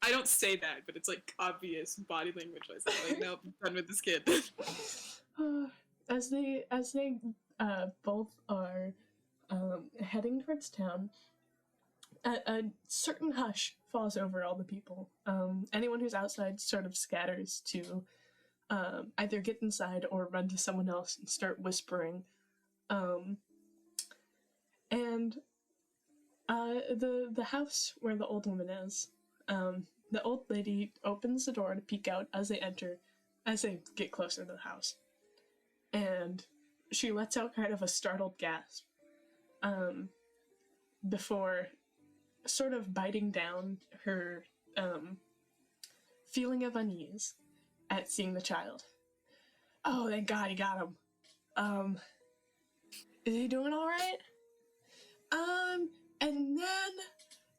Speaker 2: I don't say that, but it's like obvious body language. Like, nope, I'm done with this kid.
Speaker 1: As they both are heading towards town, a certain hush falls over all the people. Anyone who's outside sort of scatters to either get inside or run to someone else and start whispering. And the house where the old woman is, the old lady opens the door to peek out as they get closer to the house. And she lets out kind of a startled gasp, before sort of biting down her feeling of unease at seeing the child. Oh, thank God he got him. Is he doing all right? And then,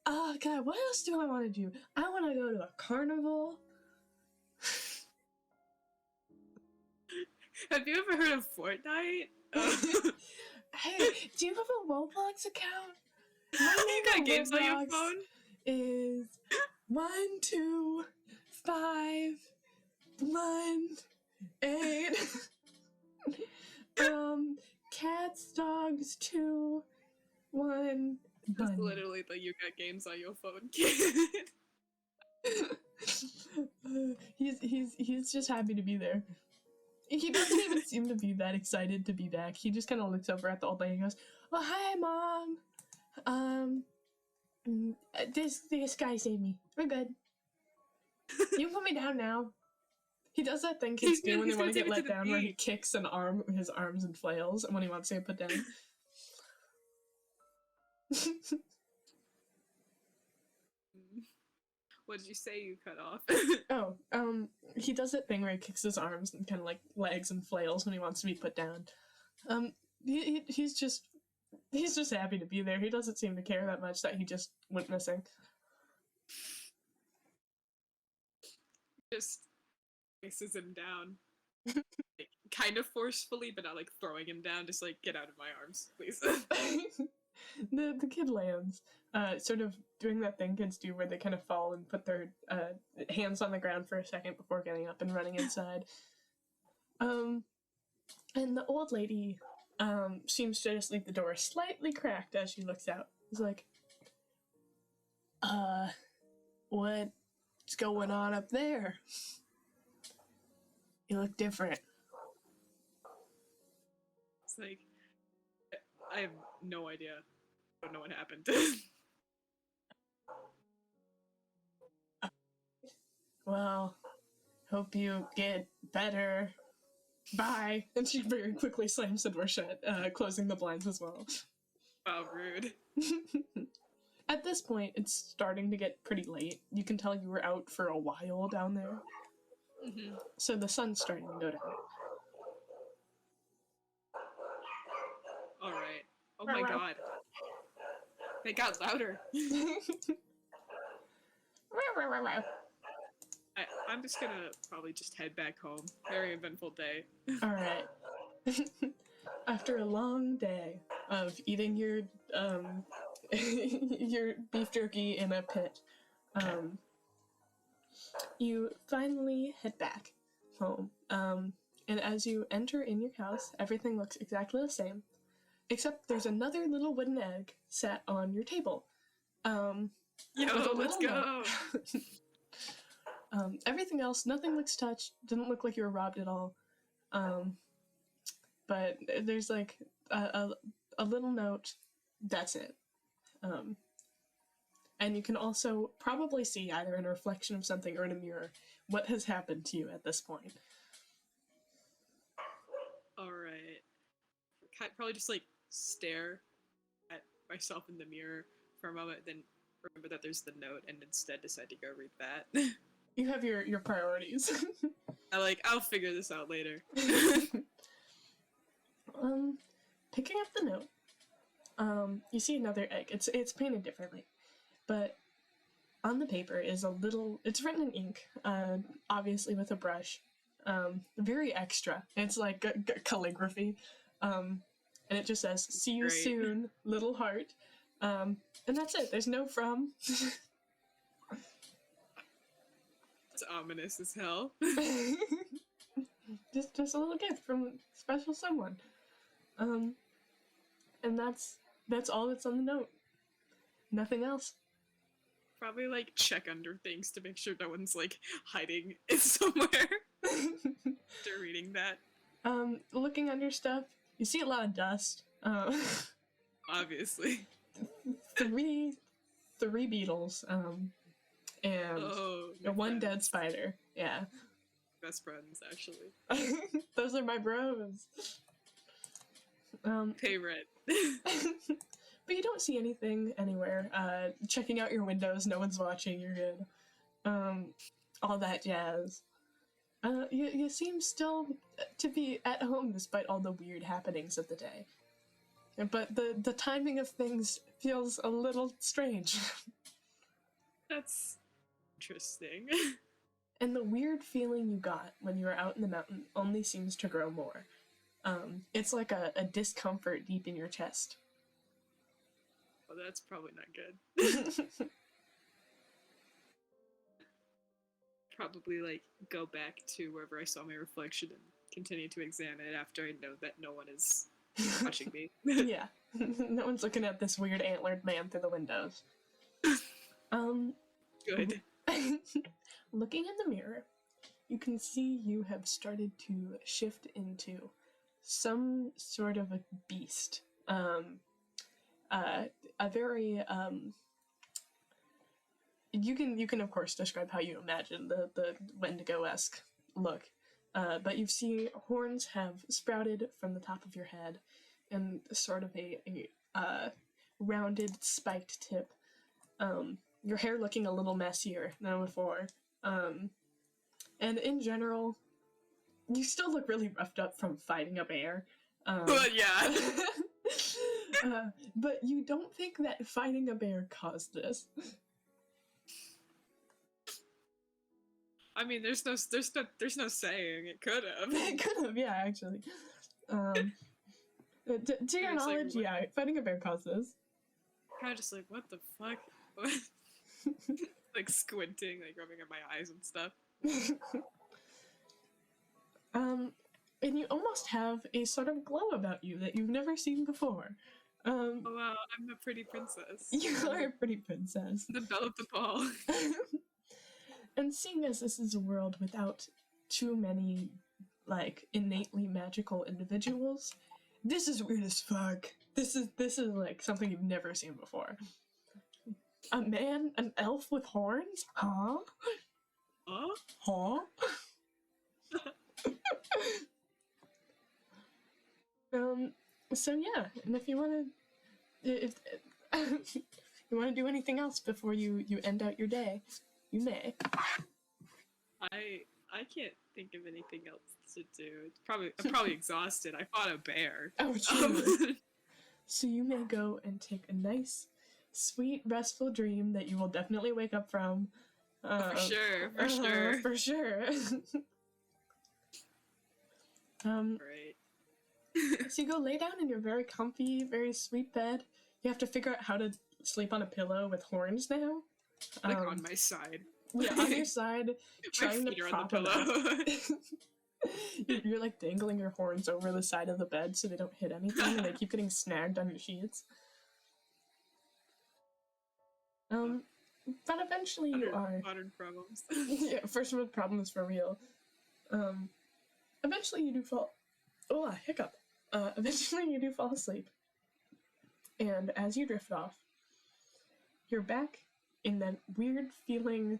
Speaker 1: oh God, what else do I want to do? I want to go to a carnival.
Speaker 2: Have you ever heard of Fortnite?
Speaker 1: Hey, do you have a Roblox account?
Speaker 2: You got games on your phone?
Speaker 1: Is 1, 2, 5, 1, 8. Cats, dogs, 2, 1.
Speaker 2: That's literally the you got games on your phone kid.
Speaker 1: He's just happy to be there. He doesn't even seem to be that excited to be back. He just kind of looks over at the old lady and goes, "Oh, hi, Mom. This guy saved me. We're good. You can put me down now." He does that thing kids do when they want to get let down, where he kicks his arms and flails, and when he wants to get put down.
Speaker 2: What did you say you cut off?
Speaker 1: Oh, he does that thing where he kicks his arms and kind of like legs and flails when he wants to be put down. He's just happy to be there. He doesn't seem to care that much that he just went missing.
Speaker 2: Just places him down. Like, kind of forcefully, but not like throwing him down. Just like, get out of my arms, please.
Speaker 1: The kid lands, sort of doing that thing kids do where they kind of fall and put their hands on the ground for a second before getting up and running inside. And the old lady seems to just leave the door slightly cracked as she looks out. It's like, what's going on up there? You look different.
Speaker 2: It's like, I have no idea. I don't know what happened.
Speaker 1: Well, hope you get better. Bye. And she very quickly slams the door shut, closing the blinds as well.
Speaker 2: Wow, rude.
Speaker 1: At this point, it's starting to get pretty late. You can tell you were out for a while down there.
Speaker 2: Mm-hmm.
Speaker 1: So the sun's starting to go down.
Speaker 2: Alright. Oh my god. They got louder. I'm just gonna probably just head back home. Very eventful day.
Speaker 1: Alright. After a long day of eating your your beef jerky in a pit, you finally head back home. And as you enter in your house, everything looks exactly the same, except there's another little wooden egg sat on your table.
Speaker 2: Yo, let's go!
Speaker 1: Everything else, nothing looks touched, didn't look like you were robbed at all. But there's like a little note, that's it. And you can also probably see either in a reflection of something or in a mirror what has happened to you at this point.
Speaker 2: Alright. Probably just like stare at myself in the mirror for a moment, then remember that there's the note and instead decide to go read that.
Speaker 1: You have your priorities.
Speaker 2: I'll figure this out later.
Speaker 1: Picking up the note, you see another egg. It's painted differently, but on the paper is a little. It's written in ink, obviously with a brush, very extra. It's like calligraphy, and it just says "See you soon, little heart," and that's it. There's no from.
Speaker 2: It's ominous as hell.
Speaker 1: just a little gift from a special someone. And that's all that's on the note. Nothing else.
Speaker 2: Probably like check under things to make sure no one's like hiding it somewhere. After reading that.
Speaker 1: Looking under stuff, you see a lot of dust.
Speaker 2: Obviously.
Speaker 1: Three beetles. And one dead spider. Yeah.
Speaker 2: Best friends, actually.
Speaker 1: Those are my bros.
Speaker 2: Pay rent.
Speaker 1: But you don't see anything anywhere. Checking out your windows, no one's watching, you're good. All that jazz. You seem still to be at home despite all the weird happenings of the day. But the timing of things feels a little strange.
Speaker 2: That's interesting.
Speaker 1: And the weird feeling you got when you were out in the mountain only seems to grow more. It's like a discomfort deep in your chest.
Speaker 2: Oh, that's probably not good. Probably, like, go back to wherever I saw my reflection and continue to examine it after I know that no one is watching me.
Speaker 1: Yeah. No one's looking at this weird antlered man through the windows.
Speaker 2: Good.
Speaker 1: Looking in the mirror, you can see you have started to shift into some sort of a beast. A very you can of course describe how you imagine the Wendigo-esque look, but you see horns have sprouted from the top of your head, and sort of a rounded spiked tip, your hair looking a little messier than before. And in general, you still look really roughed up from fighting a bear.
Speaker 2: But yeah.
Speaker 1: But you don't think that fighting a bear caused this.
Speaker 2: I mean, there's no saying it could have.
Speaker 1: It could have, yeah, actually. To your knowledge,
Speaker 2: like,
Speaker 1: yeah, fighting a bear caused this.
Speaker 2: Kind of just like, what the fuck? Like squinting, like rubbing at my eyes and stuff.
Speaker 1: And you almost have a sort of glow about you that you've never seen before.
Speaker 2: Oh wow, I'm a pretty princess.
Speaker 1: You are a pretty princess.
Speaker 2: The belle of the ball.
Speaker 1: And seeing as this is a world without too many, like, innately magical individuals, this is weird as fuck. This is like something you've never seen before. A man, an elf with horns? Huh?
Speaker 2: Huh?
Speaker 1: Huh? So yeah, and if you want to, if you want to do anything else before you end out your day, you may.
Speaker 2: I can't think of anything else to do. I'm probably exhausted. I fought a bear.
Speaker 1: Oh, true. So you may go and take a nice, sweet, restful dream that you will definitely wake up from.
Speaker 2: For sure.
Speaker 1: For sure.
Speaker 2: Right.
Speaker 1: So you go lay down in your very comfy, very sweet bed. You have to figure out how to sleep on a pillow with horns now.
Speaker 2: Like on my side.
Speaker 1: Yeah, on your side, trying to prop them up. You're like dangling your horns over the side of the bed so they don't hit anything, and they keep getting snagged on your sheets. But eventually you are.
Speaker 2: Modern problems.
Speaker 1: Yeah, first world problems for real. Eventually you do fall. Oh, a hiccup. Eventually you do fall asleep. And as you drift off, you're back in that weird feeling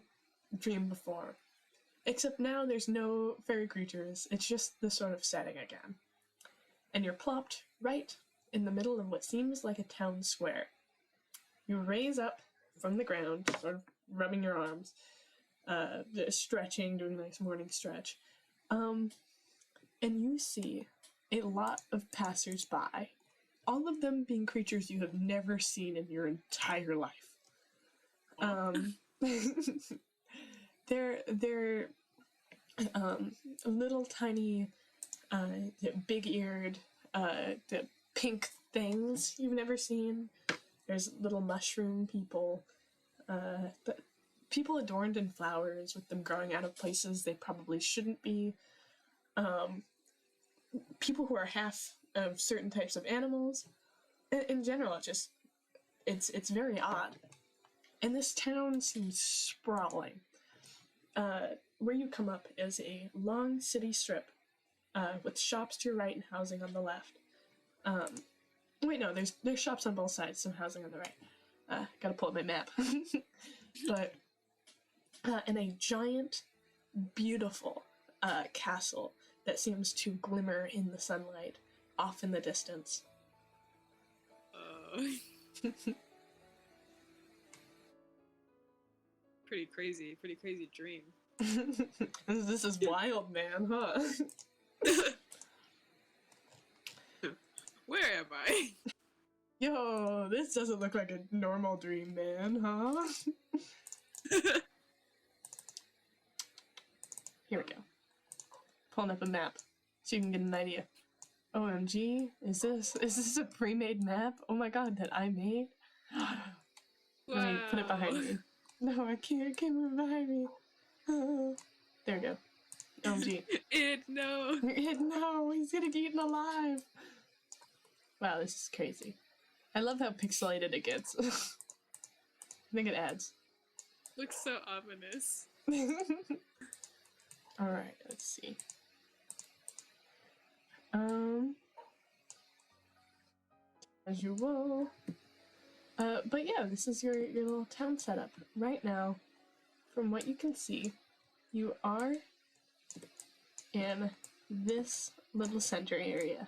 Speaker 1: dream before. Except now there's no fairy creatures, it's just the sort of setting again. And you're plopped right in the middle of what seems like a town square. You raise up from the ground, sort of rubbing your arms, stretching, doing a nice morning stretch. And you see a lot of passers-by, all of them being creatures you have never seen in your entire life. They're little tiny, big-eared, pink things you've never seen. There's little mushroom people, but people adorned in flowers with them growing out of places they probably shouldn't be. People who are half of certain types of animals. In general, it's very odd. And this town seems sprawling. Where you come up is a long city strip, with shops to your right and housing on the left. Wait, no, there's shops on both sides, some housing on the right. Gotta pull up my map. But, and a giant, beautiful, castle that seems to glimmer in the sunlight off in the distance.
Speaker 2: Pretty crazy dream.
Speaker 1: This is wild, man, huh?
Speaker 2: Where am I?
Speaker 1: Yo, this doesn't look like a normal dream, man, huh? Here we go. Pulling up a map so you can get an idea. OMG, is this a pre-made map? Oh my god, that I made? Let me put it behind me. No, I can't move behind me. Oh. There we go. OMG.
Speaker 2: No,
Speaker 1: he's gonna get eaten alive. Wow, this is crazy. I love how pixelated it gets. I think it adds.
Speaker 2: Looks so ominous.
Speaker 1: Alright, let's see. As you will. But yeah, this is your little town setup. Right now, from what you can see, you are in this little center area.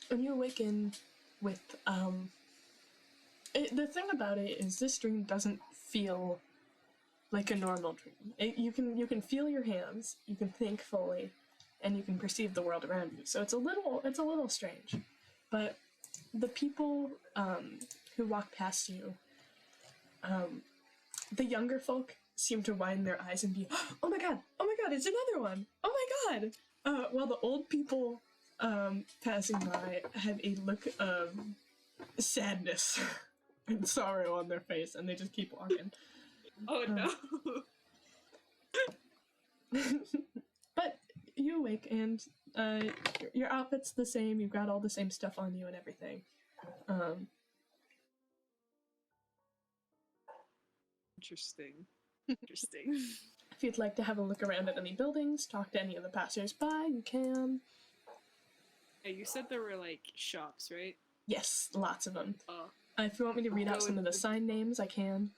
Speaker 1: When you awaken with the thing about it is this dream doesn't feel like a normal dream. You can feel your hands, you can think fully, and you can perceive the world around you. So it's a little strange, but the people who walk past you, the younger folk seem to widen their eyes and be, oh my god, it's another one, oh my god, while the old people passing by have a look of sadness and sorrow on their face, and they just keep walking.
Speaker 2: Oh no.
Speaker 1: But you awake, and your outfit's the same, you've got all the same stuff on you and everything.
Speaker 2: Interesting.
Speaker 1: If you'd like to have a look around at any buildings, talk to any of the passers-by, you can.
Speaker 2: Hey, you said there were like shops, right?
Speaker 1: Yes, lots of them.
Speaker 2: Oh.
Speaker 1: If you want me to read out some of the sign names, I can.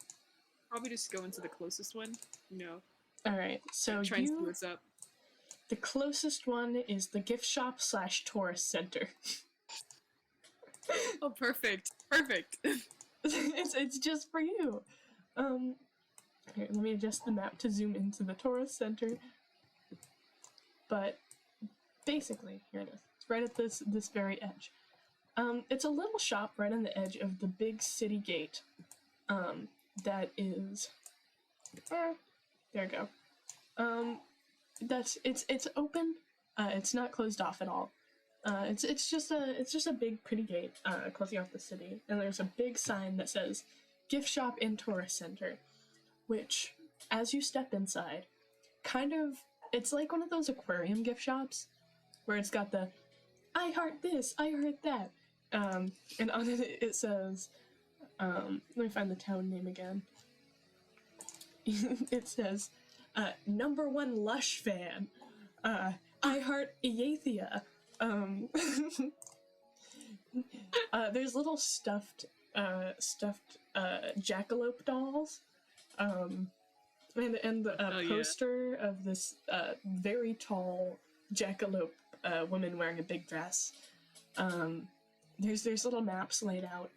Speaker 2: Probably just go into the closest one. No.
Speaker 1: Alright, so
Speaker 2: try and see what's up.
Speaker 1: The closest one is the gift shop / tourist center.
Speaker 2: Oh, perfect.
Speaker 1: It's just for you. Here, let me adjust the map to zoom into the tourist center. But basically, here it is. It's right at this very edge. It's a little shop right on the edge of the big city gate. That is. There we go. It's open. It's not closed off at all. It's just a big pretty gate closing off the city, and there's a big sign that says gift shop and tourist center, which as you step inside, it's like one of those aquarium gift shops where it's got the I heart this, I heart that, and on it says let me find the town name again. It says #1 Lush fan, I heart Iathia. There's little stuffed jackalope dolls, and a poster of this very tall jackalope woman wearing a big dress. There's little maps laid out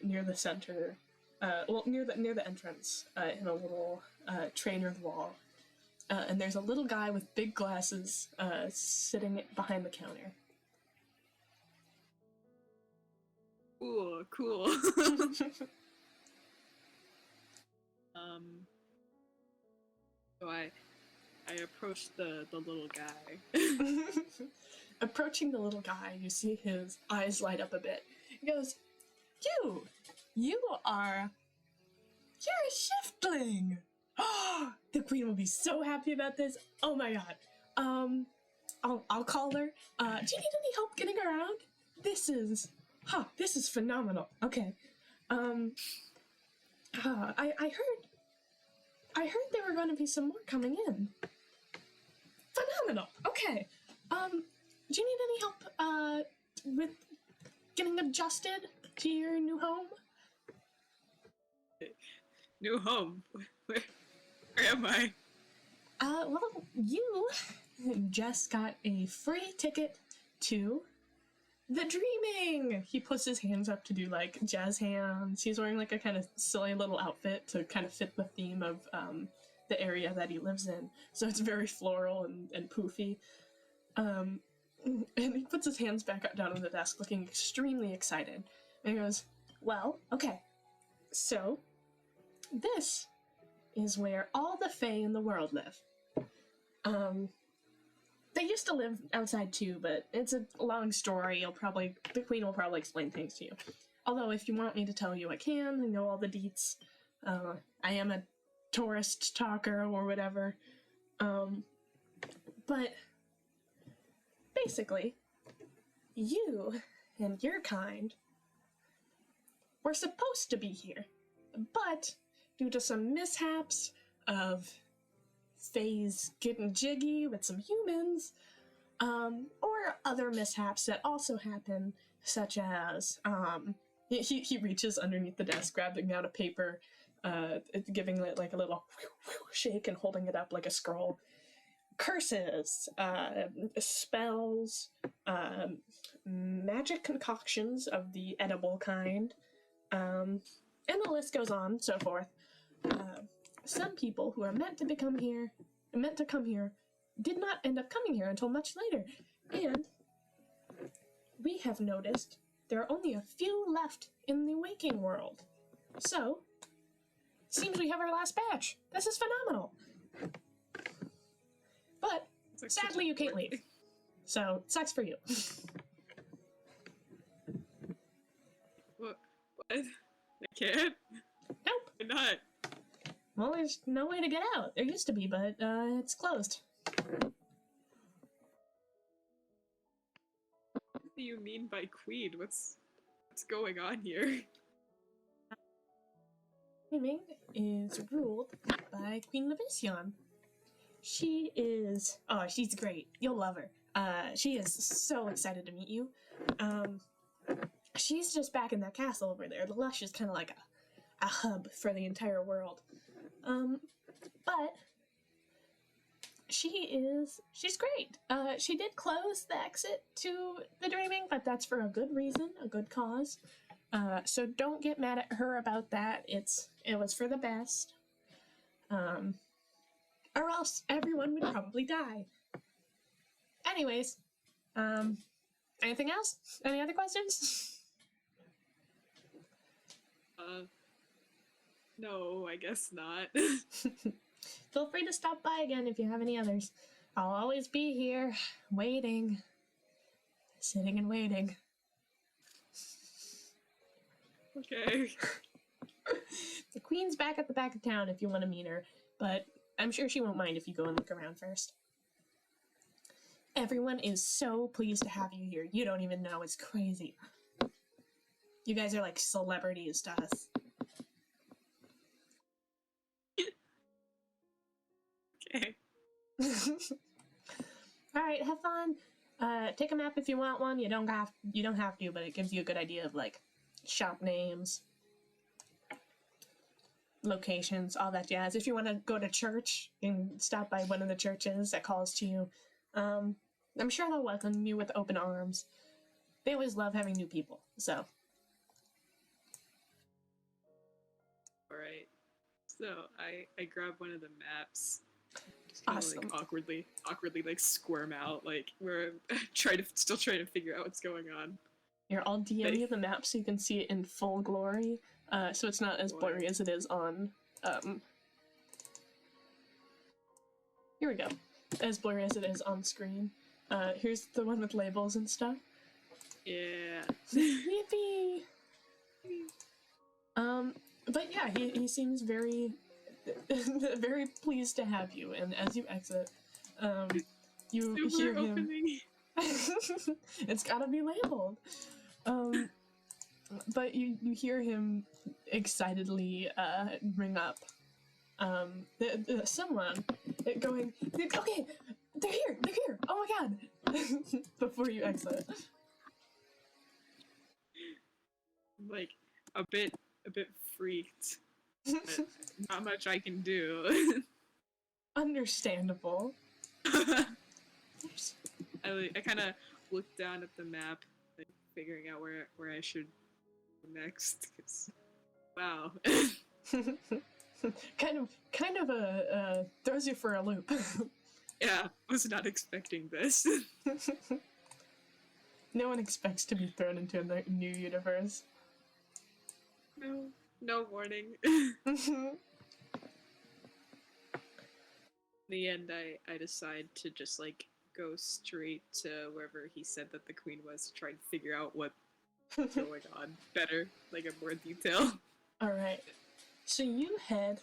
Speaker 1: near the center, near the entrance, in a little tray near the wall. And there's a little guy with big glasses sitting behind the counter.
Speaker 2: Ooh, cool. So I approached the little guy.
Speaker 1: Approaching the little guy, you see his eyes light up a bit. He goes, You're a shiftling! Oh, the queen will be so happy about this. Oh my god. I'll call her. Do you need any help getting around? This is phenomenal. Okay. I heard there were going to be some more coming in. Phenomenal. Okay. Do you need any help with getting adjusted to your new home?
Speaker 2: New home? Where am I?
Speaker 1: Well, you just got a free ticket to the Dreaming! He puts his hands up to do, like, jazz hands. He's wearing, like, a kind of silly little outfit to kind of fit the theme of, the area that he lives in. So it's very floral and poofy. And he puts his hands back up down on the desk, looking extremely excited. And he goes, well, okay. So, this is where all the Fae in the world live. They used to live outside too, but it's a long story. The queen will probably explain things to you. Although, if you want me to tell you, I can. I know all the deets. I am a tourist talker or whatever. But basically, you and your kind were supposed to be here, but due to some mishaps of Fae's getting jiggy with some humans, or other mishaps that also happen, such as, he reaches underneath the desk, grabbing out a paper, giving it like a little shake and holding it up like a scroll. curses, spells, magic concoctions of the edible kind, and the list goes on, so forth. Some people who are meant to come here, did not end up coming here until much later, and we have noticed there are only a few left in the waking world. So, seems we have our last batch. This is phenomenal. But,
Speaker 2: Like
Speaker 1: sadly, you can't leave. So, sucks for you.
Speaker 2: What? I can't?
Speaker 1: Nope.
Speaker 2: Why not?
Speaker 1: Well, there's no way to get out. There used to be, but it's closed.
Speaker 2: What do you mean by queen? What's going on here?
Speaker 1: Naming is ruled by Queen Levision. She is... Oh, she's great. You'll love her. She is so excited to meet you. She's just back in that castle over there. The Lush is kind of like a hub for the entire world. But she's great. She did close the exit to the dreaming, but that's for a good reason, a good cause. So don't get mad at her about that. It was for the best. Or else everyone would probably die. Anyways, anything else? Any other questions?
Speaker 2: No, I guess not.
Speaker 1: Feel free to stop by again if you have any others. I'll always be here, waiting. Sitting and waiting.
Speaker 2: Okay.
Speaker 1: The queen's back at the back of town if you want to meet her, but I'm sure she won't mind if you go and look around first. Everyone is so pleased to have you here. You don't even know. It's crazy. You guys are like celebrities to us.
Speaker 2: Okay.
Speaker 1: Alright, have fun. Take a map if you want one. You don't have to, but it gives you a good idea of like shop names, locations, all that jazz. If you want to go to church, you can stop by one of the churches that calls to you. I'm sure they'll welcome you with open arms. They always love having new people, so.
Speaker 2: Alright. So I grab one of the maps.
Speaker 1: Awesome.
Speaker 2: Like awkwardly like squirm out, like we're still trying to figure out what's going on.
Speaker 1: Here, I'll DM you the map so you can see it in full glory. So it's not as blurry as it is on here we go. As blurry as it is on screen. Here's the one with labels and stuff.
Speaker 2: Yeah.
Speaker 1: Yippee! But yeah, he seems very very pleased to have you, and as you exit, you hear him. It's gotta be labeled. But you hear him excitedly ring up someone going, okay, they're here, oh my god, before you exit.
Speaker 2: Like a bit freaked. Not much I can do.
Speaker 1: Understandable.
Speaker 2: I kind of looked down at the map, like figuring out where I should go next. 'Cause, wow.
Speaker 1: kind of a throws you for a loop.
Speaker 2: Yeah, was not expecting this.
Speaker 1: No one expects to be thrown into a new universe.
Speaker 2: No warning. In the end, I decide to just like go straight to wherever he said that the queen was to try and figure out what's going on better, like in more detail.
Speaker 1: Alright, so you head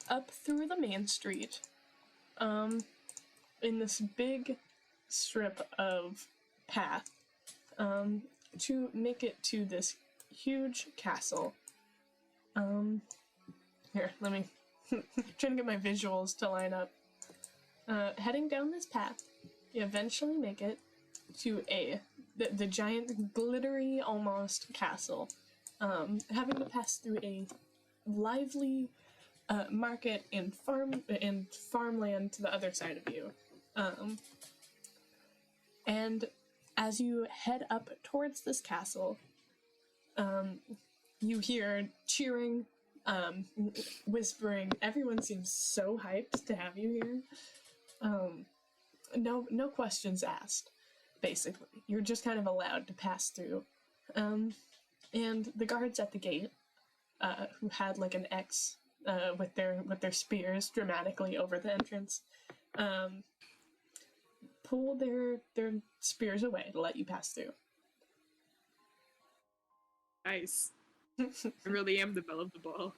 Speaker 1: up through the main street, in this big strip of path, to make it to this huge castle. Here, let me trying to get my visuals to line up. Heading down this path, you eventually make it to the giant, glittery, almost castle. Having to pass through a lively market and farmland to the other side of you. Um, and as you head up towards this castle, you hear cheering, whispering. Everyone seems so hyped to have you here. No questions asked, basically. You're just kind of allowed to pass through. And the guards at the gate, who had like an X with their spears dramatically over the entrance, pull their spears away to let you pass through.
Speaker 2: Nice. I really am the belle of the ball.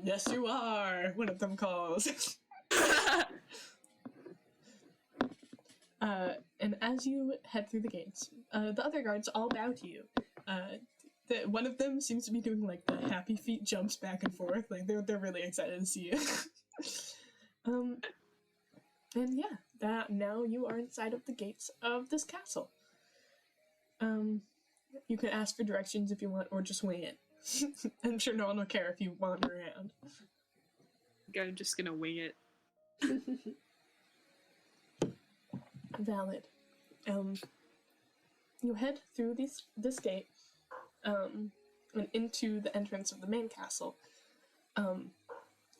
Speaker 1: Yes, you are, one of them calls. And as you head through the gates, the other guards all bow to you. One of them seems to be doing like the happy feet jumps back and forth. Like they're really excited to see you. And yeah, that now you are inside of the gates of this castle. You can ask for directions if you want, or just wing it. I'm sure no one will care if you wander around.
Speaker 2: I'm just gonna wing it.
Speaker 1: Valid. You head through this gate, and into the entrance of the main castle.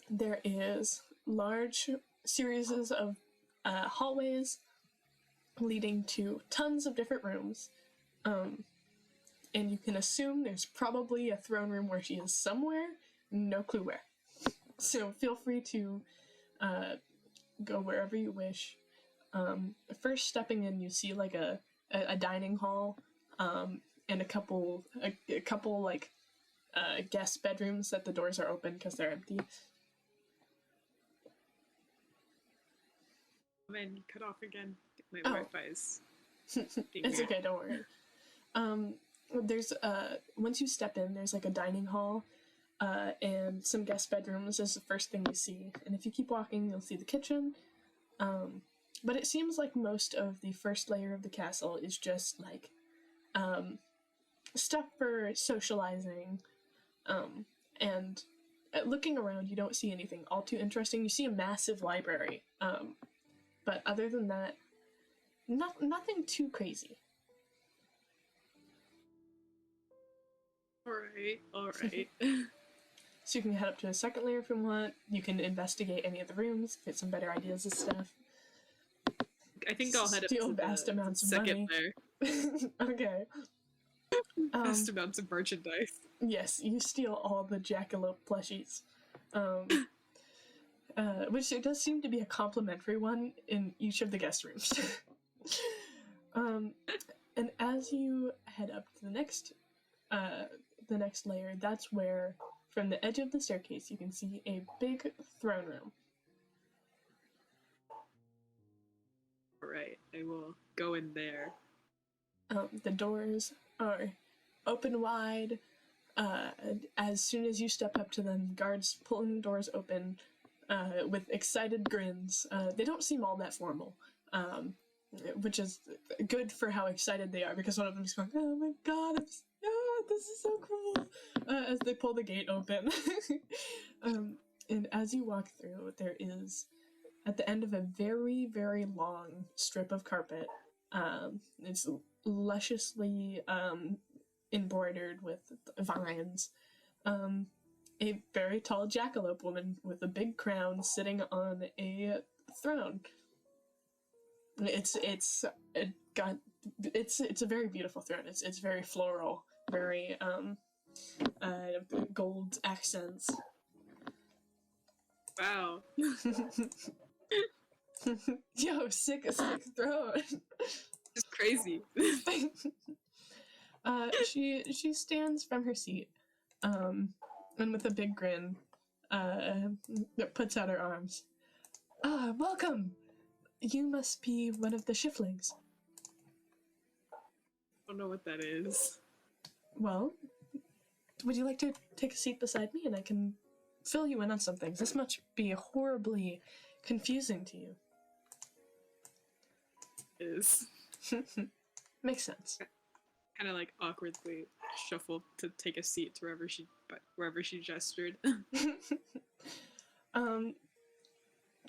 Speaker 1: There is large series of hallways leading to tons of different rooms. And you can assume there's probably a throne room where she is somewhere, no clue where. So feel free to go wherever you wish. First stepping in, you see like a dining hall, and a couple like guest bedrooms that the doors are open because they're empty.
Speaker 2: Man, you cut off again. My
Speaker 1: Oh.
Speaker 2: Wi-Fi is.
Speaker 1: It's okay, don't worry. There's once you step in, there's like a dining hall, and some guest bedrooms is the first thing you see. And if you keep walking, you'll see the kitchen. But it seems like most of the first layer of the castle is just like stuff for socializing. And looking around, you don't see anything all too interesting. You see a massive library. But other than that, nothing too crazy.
Speaker 2: Alright.
Speaker 1: So you can head up to a second layer if you want. You can investigate any of the rooms, get some better ideas and stuff.
Speaker 2: I think I'll head up
Speaker 1: Steal
Speaker 2: to
Speaker 1: vast
Speaker 2: the
Speaker 1: amounts of
Speaker 2: second
Speaker 1: money.
Speaker 2: layer.
Speaker 1: Okay.
Speaker 2: Vast amounts of merchandise.
Speaker 1: Yes, you steal all the jackalope plushies. Which there does seem to be a complimentary one in each of the guest rooms. And as you head up to the next layer, that's where, from the edge of the staircase, you can see a big throne room.
Speaker 2: Alright, I will go in there.
Speaker 1: The doors are open wide. As soon as you step up to them, guards pulling the doors open with excited grins. They don't seem all that formal, which is good for how excited they are, because one of them is going, "Oh my god, this is so cool," as they pull the gate open. And as you walk through, there is, at the end of a very, very long strip of carpet, it's lusciously embroidered with vines, a very tall jackalope woman with a big crown sitting on a throne. It's a very beautiful throne. It's very floral, very gold accents.
Speaker 2: Wow.
Speaker 1: Yo, sick throne.
Speaker 2: It's crazy.
Speaker 1: She stands from her seat, and with a big grin, puts out her arms. Ah, welcome! You must be one of the shiflings.
Speaker 2: I don't know what that is.
Speaker 1: Well, would you like to take a seat beside me and I can fill you in on some things? This must be horribly confusing to you.
Speaker 2: It is.
Speaker 1: Makes sense.
Speaker 2: Kind of like awkwardly shuffle to take a seat to wherever she gestured.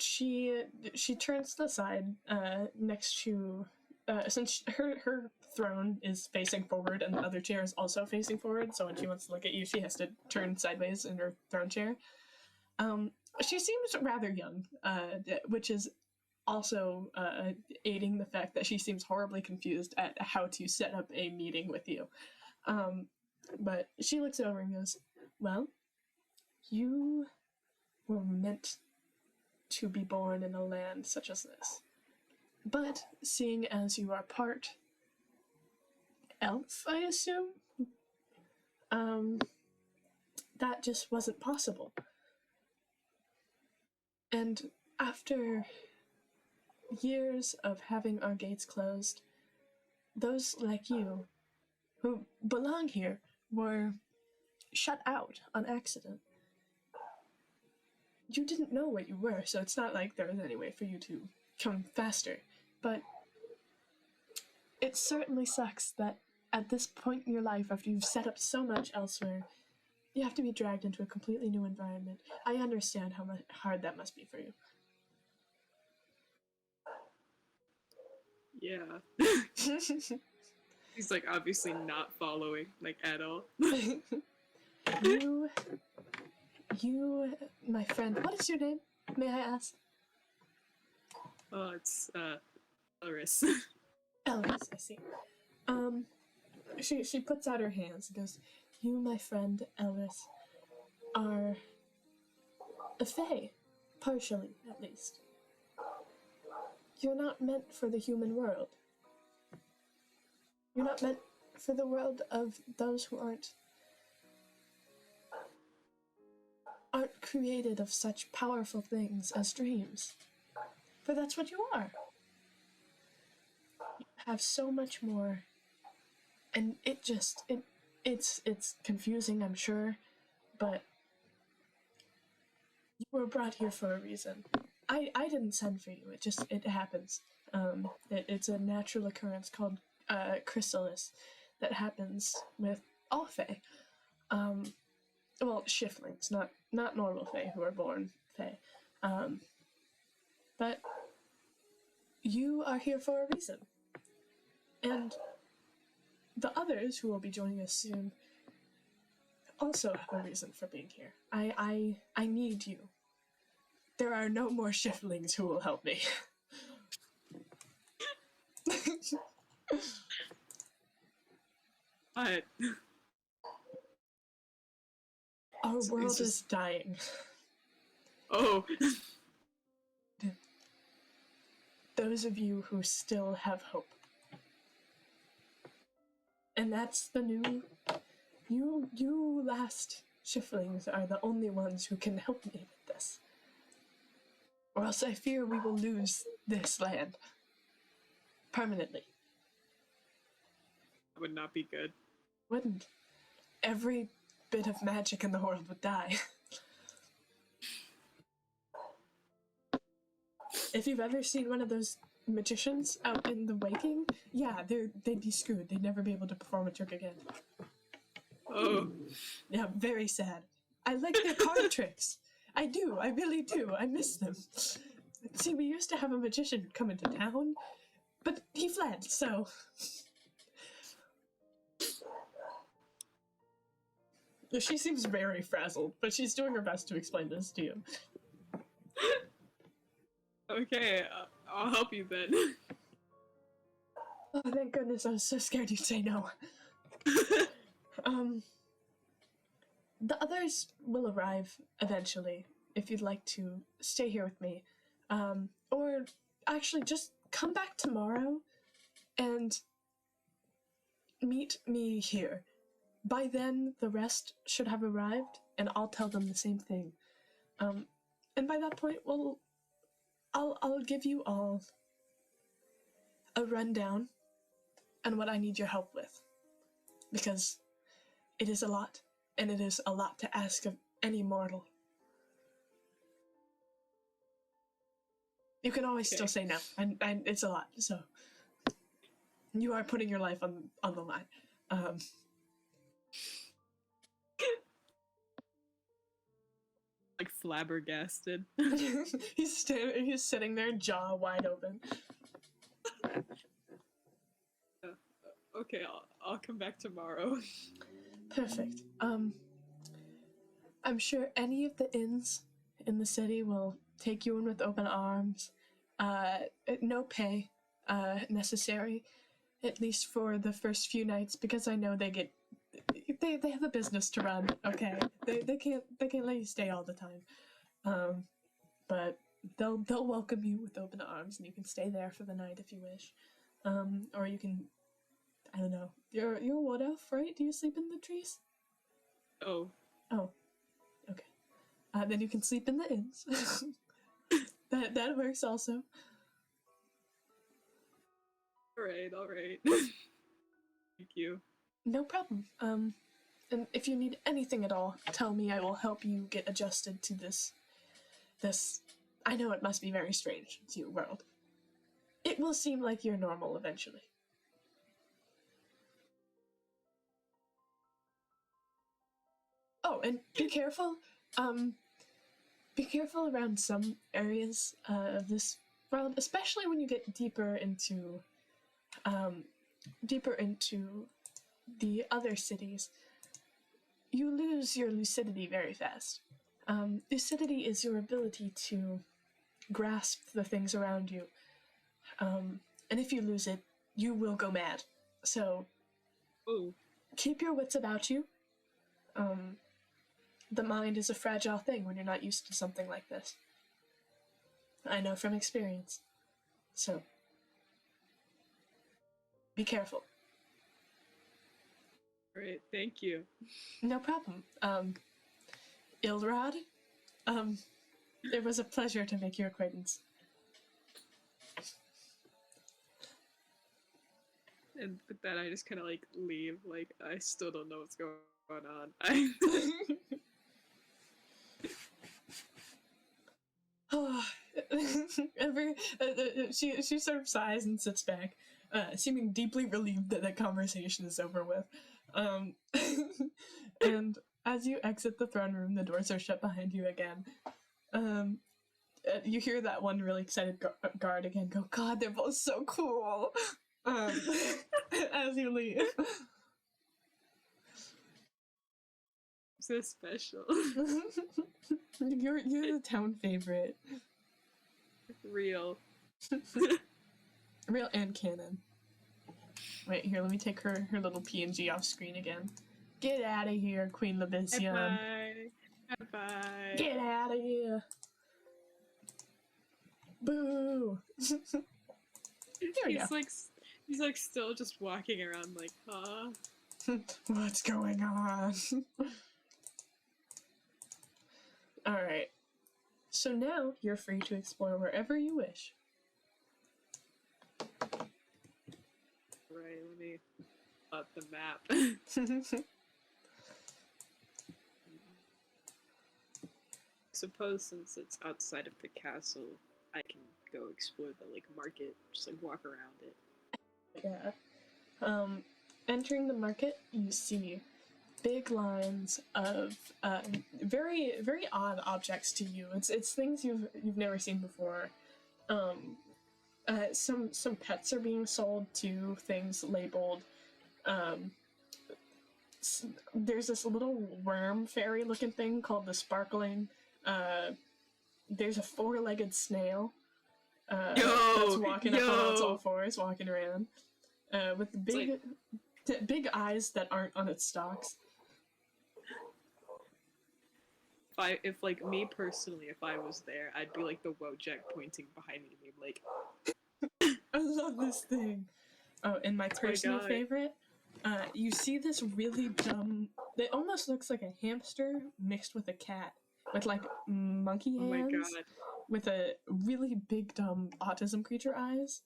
Speaker 1: she turns to the side next to since her throne is facing forward and the other chair is also facing forward, so when she wants to look at you, she has to turn sideways in her throne chair. She seems rather young, which is also aiding the fact that she seems horribly confused at how to set up a meeting with you. But she looks over and goes, "Well, you were meant to be born in a land such as this. But seeing as you are part elf, I assume, that just wasn't possible. And after years of having our gates closed, those like you, who belong here, were shut out on accident. You didn't know what you were, so it's not like there was any way for you to come faster. But it certainly sucks that at this point in your life, after you've set up so much elsewhere, you have to be dragged into a completely new environment. I understand how hard that must be for you."
Speaker 2: Yeah. He's like obviously not following, like, at all.
Speaker 1: You, my friend, what is your name? May I ask?
Speaker 2: Oh, it's Iliris.
Speaker 1: Iliris, I see. She puts out her hands and goes, "You, my friend Iliris, are a fae, partially at least. You're not meant for the human world. You're not meant for the world of those who aren't created of such powerful things as dreams. For that's what you are. You have so much more, and it's confusing, I'm sure, but you were brought here for a reason. I didn't send for you. It happens. It's a natural occurrence called chrysalis that happens with all fae. Well, shiftlings, not normal fae who are born fae. But you are here for a reason. And the others who will be joining us soon also have a reason for being here. I need you. There are no more shiftlings who will help me."
Speaker 2: But
Speaker 1: Our world is dying.
Speaker 2: Oh.
Speaker 1: Those of you who still have hope. And that's the new... You last shiftlings are the only ones who can help me with this. Or else I fear we will lose this land. Permanently.
Speaker 2: That would not be good.
Speaker 1: Wouldn't. Every bit of magic in the world would die. If you've ever seen one of those magicians out in the waking, yeah, they'd be screwed. They'd never be able to perform a trick again.
Speaker 2: Oh.
Speaker 1: Yeah, very sad. I like their card tricks. I do, I really do. I miss them. See, we used to have a magician come into town, but he fled, so... She seems very frazzled, but she's doing her best to explain this to you.
Speaker 2: Okay, I'll help you then.
Speaker 1: Oh, thank goodness, I was so scared you'd say no. The others will arrive eventually, if you'd like to stay here with me. Or actually, just come back tomorrow and meet me here. By then, the rest should have arrived, and I'll tell them the same thing. And by that point, I'll give you all a rundown on what I need your help with. Because it is a lot, and it is a lot to ask of any mortal. You can always still say no, and it's a lot, so... You are putting your life on the line.
Speaker 2: like flabbergasted.
Speaker 1: He's sitting there, jaw wide open.
Speaker 2: Okay, I'll come back tomorrow.
Speaker 1: Perfect. I'm sure any of the inns in the city will take you in with open arms. No pay necessary, at least for the first few nights, because I know they have a business to run. Okay, they can't let you stay all the time. But they'll welcome you with open arms, and you can stay there for the night if you wish. Or you can, I don't know. You're a wood elf, right? Do you sleep in the trees?
Speaker 2: Oh.
Speaker 1: Okay. Then you can sleep in the inns. that works also.
Speaker 2: All right. Thank you.
Speaker 1: No problem. And if you need anything at all, tell me. I will help you get adjusted to this. I know it must be very strange to your world. It will seem like you're normal eventually. Oh, and be careful. Be careful around some areas of this world, especially when you get deeper into the other cities. You lose your lucidity very fast. Lucidity is your ability to grasp the things around you. And if you lose it, you will go mad. So,
Speaker 2: Ooh.
Speaker 1: Keep your wits about you. The mind is a fragile thing when you're not used to something like this. I know from experience. So, be careful.
Speaker 2: Great, thank you.
Speaker 1: No problem. Ilrod, it was a pleasure to make your acquaintance.
Speaker 2: And with that, I just kind of like leave. Like I still don't know what's going on.
Speaker 1: She sort of sighs and sits back, seeming deeply relieved that the conversation is over with. And as you exit the throne room, the doors are shut behind you again. You hear that one really excited guard again go, "God, they're both so cool." As you leave.
Speaker 2: So special.
Speaker 1: You're the town favorite.
Speaker 2: Real.
Speaker 1: Real and canon. Wait, here, let me take her little PNG off screen again. Get out of here, Queen Labissian.
Speaker 2: Bye. Bye.
Speaker 1: Get out of here. Boo.
Speaker 2: He's like still just walking around like, huh?
Speaker 1: What's going on? Alright. So now you're free to explore wherever you wish.
Speaker 2: Right, let me up the map. Suppose since it's outside of the castle, I can go explore the like market, just like walk around it.
Speaker 1: Yeah. Entering the market, you see big lines of very very odd objects to you. It's things you've never seen before. Some pets are being sold to things labeled. There's this little worm fairy looking thing called the Sparkling. There's a four-legged snail that's walking up on its all fours, walking around with big eyes that aren't on its stalks.
Speaker 2: If like me personally, if I was there, I'd be like the Wojak pointing behind me, and be like,
Speaker 1: I love this thing. Oh, and my personal favorite, you see this really dumb. It almost looks like a hamster mixed with a cat, with like monkey hands, with a really big dumb autism creature eyes,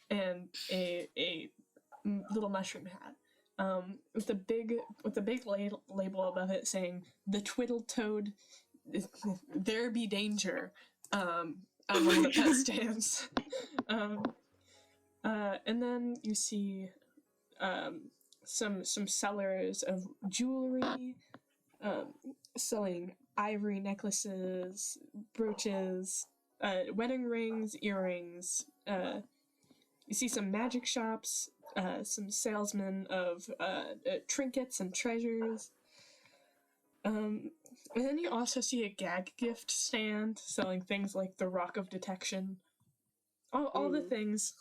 Speaker 1: and a little mushroom hat. With a big label above it saying "The Twiddle Toad, there be danger." On one of the pet stands. And then you see some sellers of jewelry, selling ivory necklaces, brooches, wedding rings, earrings. You see some magic shops, some salesmen of trinkets and treasures. And then you also see a gag gift stand selling things like the Rock of Detection. All the things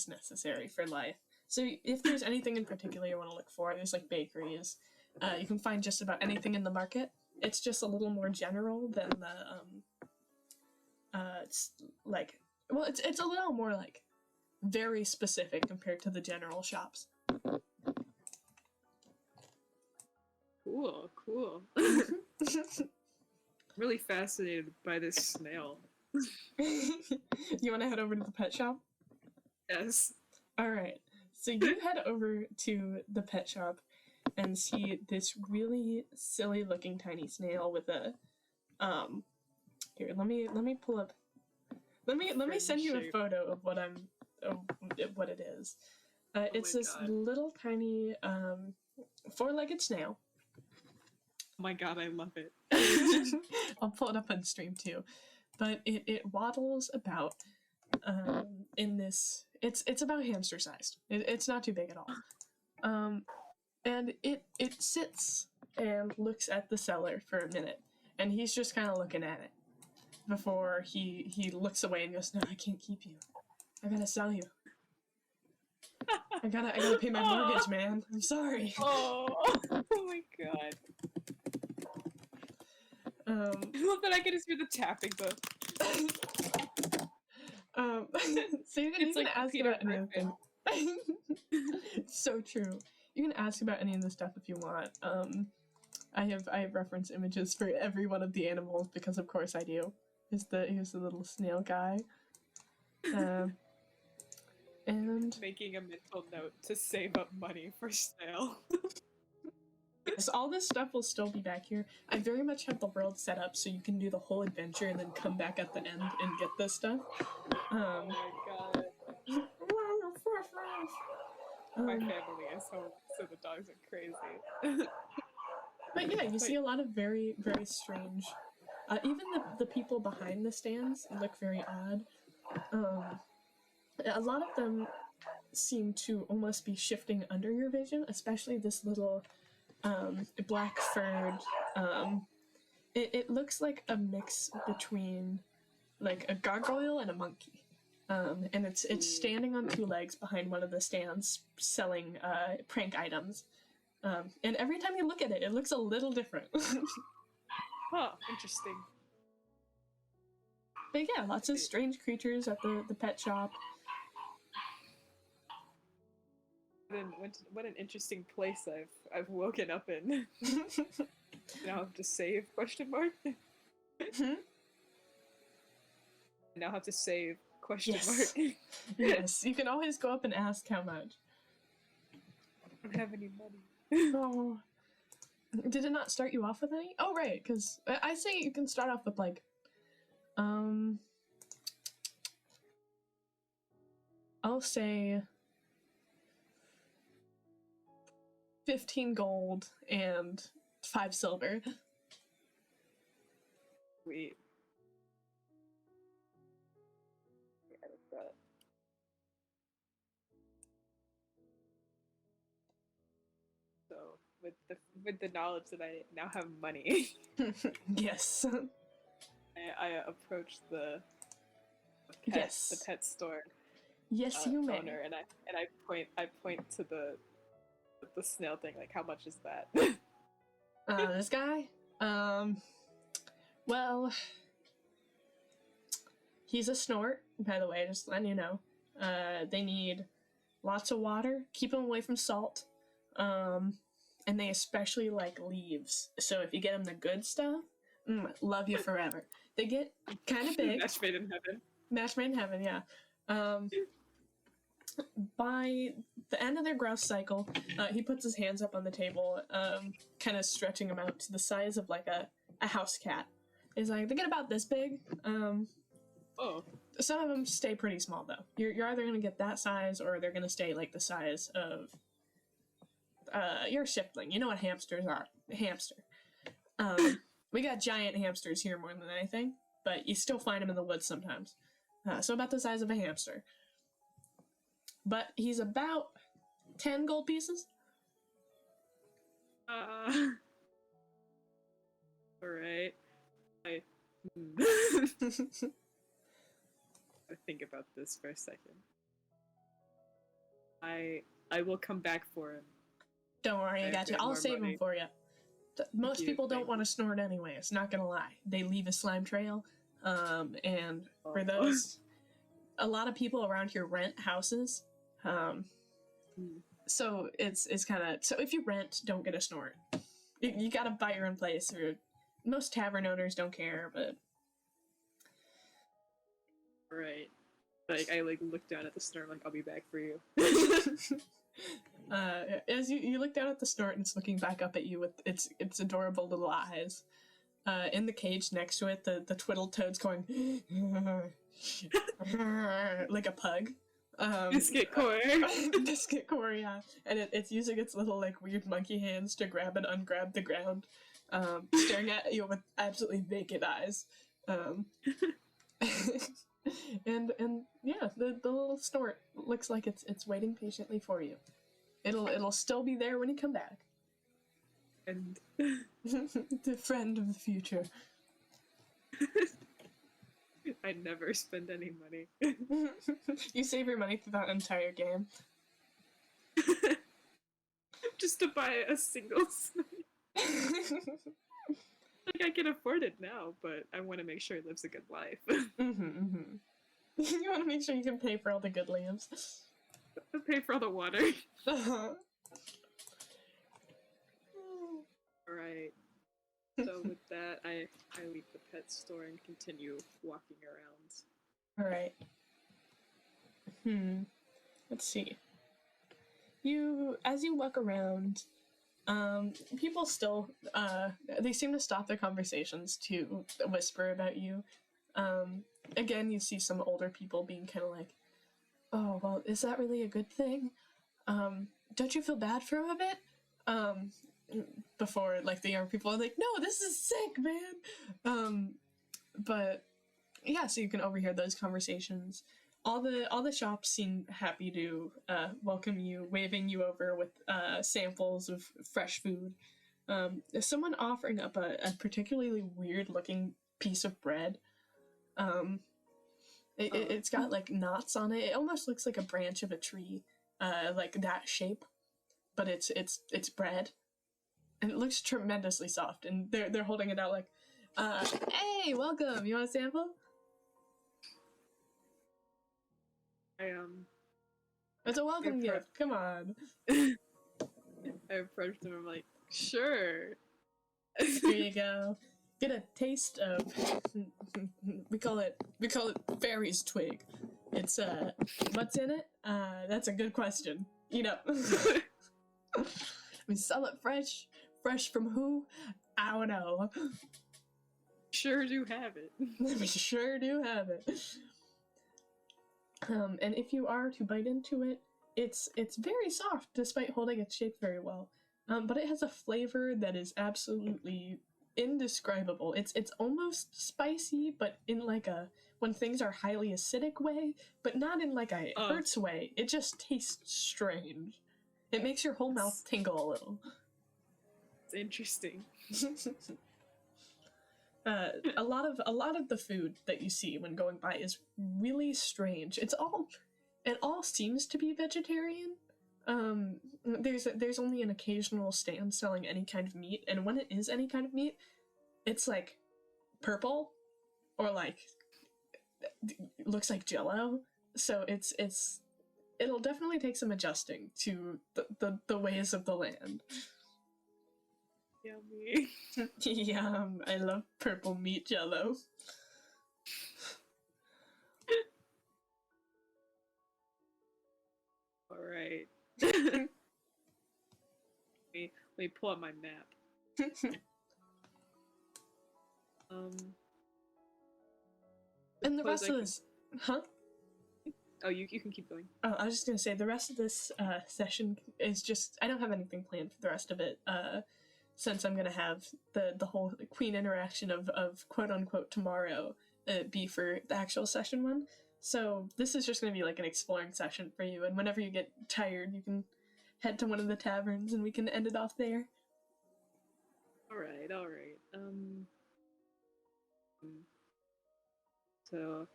Speaker 1: necessary for life. So if there's anything in particular you want to look for, there's like bakeries. You can find just about anything in the market. It's just a little more general than the it's like, well, it's a little more like very specific compared to the general shops.
Speaker 2: Cool. Really fascinated by this snail.
Speaker 1: You want to head over to the pet shop?
Speaker 2: Yes.
Speaker 1: All right. So you head over to the pet shop and see this really silly looking tiny snail with a here, let me pull up. Let me send you a photo of what what it is. It's this little tiny four-legged snail.
Speaker 2: Oh my god, I love it.
Speaker 1: I'll pull it up on stream too. But it waddles about in this. It's about hamster sized. It's not too big at all. And it sits and looks at the seller for a minute, and he's just kind of looking at it before he looks away and goes, "No, I can't keep you. I gotta sell you. I gotta pay my mortgage, man. I'm sorry."
Speaker 2: Oh my god. I love that I can just hear the tapping though.
Speaker 1: So you can
Speaker 2: like
Speaker 1: ask
Speaker 2: Peter
Speaker 1: about any of them. It's so true. You can ask about any of the stuff if you want. I have reference images for every one of the animals because of course I do. Here's the little snail guy. And
Speaker 2: making a mental note to save up money for snail.
Speaker 1: so all this stuff will still be back here. I very much have the world set up so you can do the whole adventure and then come back at the end and get this stuff.
Speaker 2: Oh my god. My family is home, so the dogs are crazy.
Speaker 1: But yeah, you see a lot of very, very strange. Even the people behind the stands look very odd. A lot of them seem to almost be shifting under your vision, especially this little black furred. It looks like a mix between like a gargoyle and a monkey. And it's standing on two legs behind one of the stands selling prank items. And every time you look at it, it looks a little different.
Speaker 2: Huh, interesting.
Speaker 1: But yeah, lots of strange creatures at the pet shop.
Speaker 2: What an interesting place I've woken up in. Now I have to save ?
Speaker 1: Hmm?
Speaker 2: Now I have to save ?
Speaker 1: Yes. Yes, you can always go up and ask how much.
Speaker 2: I don't have any money.
Speaker 1: Oh. Did it not start you off with any? Oh, right, because I say you can start off with, like, I'll say 15 gold and 5 silver.
Speaker 2: Sweet. So with the knowledge that I now have money,
Speaker 1: Yes.
Speaker 2: I approach the pet store.
Speaker 1: Yes, you may.
Speaker 2: Owner, and I point to the snail thing. Like, how much is that?
Speaker 1: This guy? Well, he's a snort, by the way, just letting you know. They need lots of water, keep them away from salt, and they especially like leaves. So if you get them the good stuff, love you forever. They get kind of big.
Speaker 2: Match made in heaven.
Speaker 1: Match made in heaven, yeah. By the end of their growth cycle, he puts his hands up on the table, kind of stretching them out to the size of like a house cat. He's like, they get about this big.
Speaker 2: Oh.
Speaker 1: Some of them stay pretty small though. You're either gonna get that size or they're gonna stay like the size of your shifling. You know what hamsters are? Hamster. We got giant hamsters here more than anything, but you still find them in the woods sometimes. So about the size of a hamster. But he's about 10 gold pieces.
Speaker 2: Alright. I think about this for a second. I will come back for him.
Speaker 1: Don't worry, I got you. I'll save him for you. Most people don't want to snort anyway, it's not gonna lie. They leave a slime trail. And for those, a lot of people around here rent houses. So it's kind of, so if you rent, don't get a snort. You gotta buy your own place. Or most tavern owners don't care, but.
Speaker 2: Right. Like, I look down at the snort, like, I'll be back for you.
Speaker 1: As you look down at the snort and it's looking back up at you with its adorable little eyes. In the cage next to it, the twiddle toad's going like a pug.
Speaker 2: Biscuit core.
Speaker 1: Biscuit core, yeah. And it's using its little like weird monkey hands to grab and ungrab the ground, staring at you with absolutely vacant eyes. And yeah, the little snort looks like it's waiting patiently for you. It'll still be there when you come back.
Speaker 2: And
Speaker 1: the friend of the future.
Speaker 2: I never spend any money.
Speaker 1: You save your money through that entire game.
Speaker 2: Just to buy a single snake. Like, I can afford it now, but I want to make sure it lives a good life.
Speaker 1: You want to make sure you can pay for all the good leaves.
Speaker 2: Pay for all the water. Alright. So with that, I leave the pet store and continue walking around.
Speaker 1: Alright. Let's see. As you walk around, people still, they seem to stop their conversations to whisper about you. Again, you see some older people being kind of like, oh, well, is that really a good thing? Don't you feel bad for him a bit? Before, like, the young people are like, no, this is sick, man! But, yeah, so you can overhear those conversations. All the shops seem happy to welcome you, waving you over with samples of fresh food. There's someone offering up a particularly weird-looking piece of bread. It's got, like, knots on it. It almost looks like a branch of a tree, like that shape. But it's bread. And it looks tremendously soft, and they're holding it out like, hey, welcome, you want a sample? It's a welcome gift, come on.
Speaker 2: I approached them, I'm like, sure.
Speaker 1: Here you go. Get a taste of, we call it fairy's twig. It's, what's in it? That's a good question. You know. We sell it fresh from who? I don't know.
Speaker 2: Sure do have it.
Speaker 1: We sure do have it. And if you are to bite into it, it's very soft despite holding its shape very well. But it has a flavor that is absolutely indescribable. It's almost spicy, but in like a when things are highly acidic way, but not in like a hurts way. It just tastes strange. It makes your whole mouth tingle a little.
Speaker 2: It's interesting.
Speaker 1: A lot of the food that you see when going by is really strange. It all seems to be vegetarian. There's only an occasional stand selling any kind of meat, and when it is any kind of meat, it's like purple or like looks like Jell-O. So it'll definitely take some adjusting to the ways of the land.
Speaker 2: Yummy.
Speaker 1: Yum, I love purple meat Jell-O.
Speaker 2: Alright. Let me pull up my map.
Speaker 1: And the rest of this... Huh?
Speaker 2: Oh, you can keep going.
Speaker 1: Oh, I was just gonna say, the rest of this session is just... I don't have anything planned for the rest of it. since I'm gonna have the whole queen interaction of quote unquote tomorrow be for the actual session one. So this is just gonna be like an exploring session for you, and whenever you get tired, you can head to one of the taverns and we can end it off there.
Speaker 2: All right. So,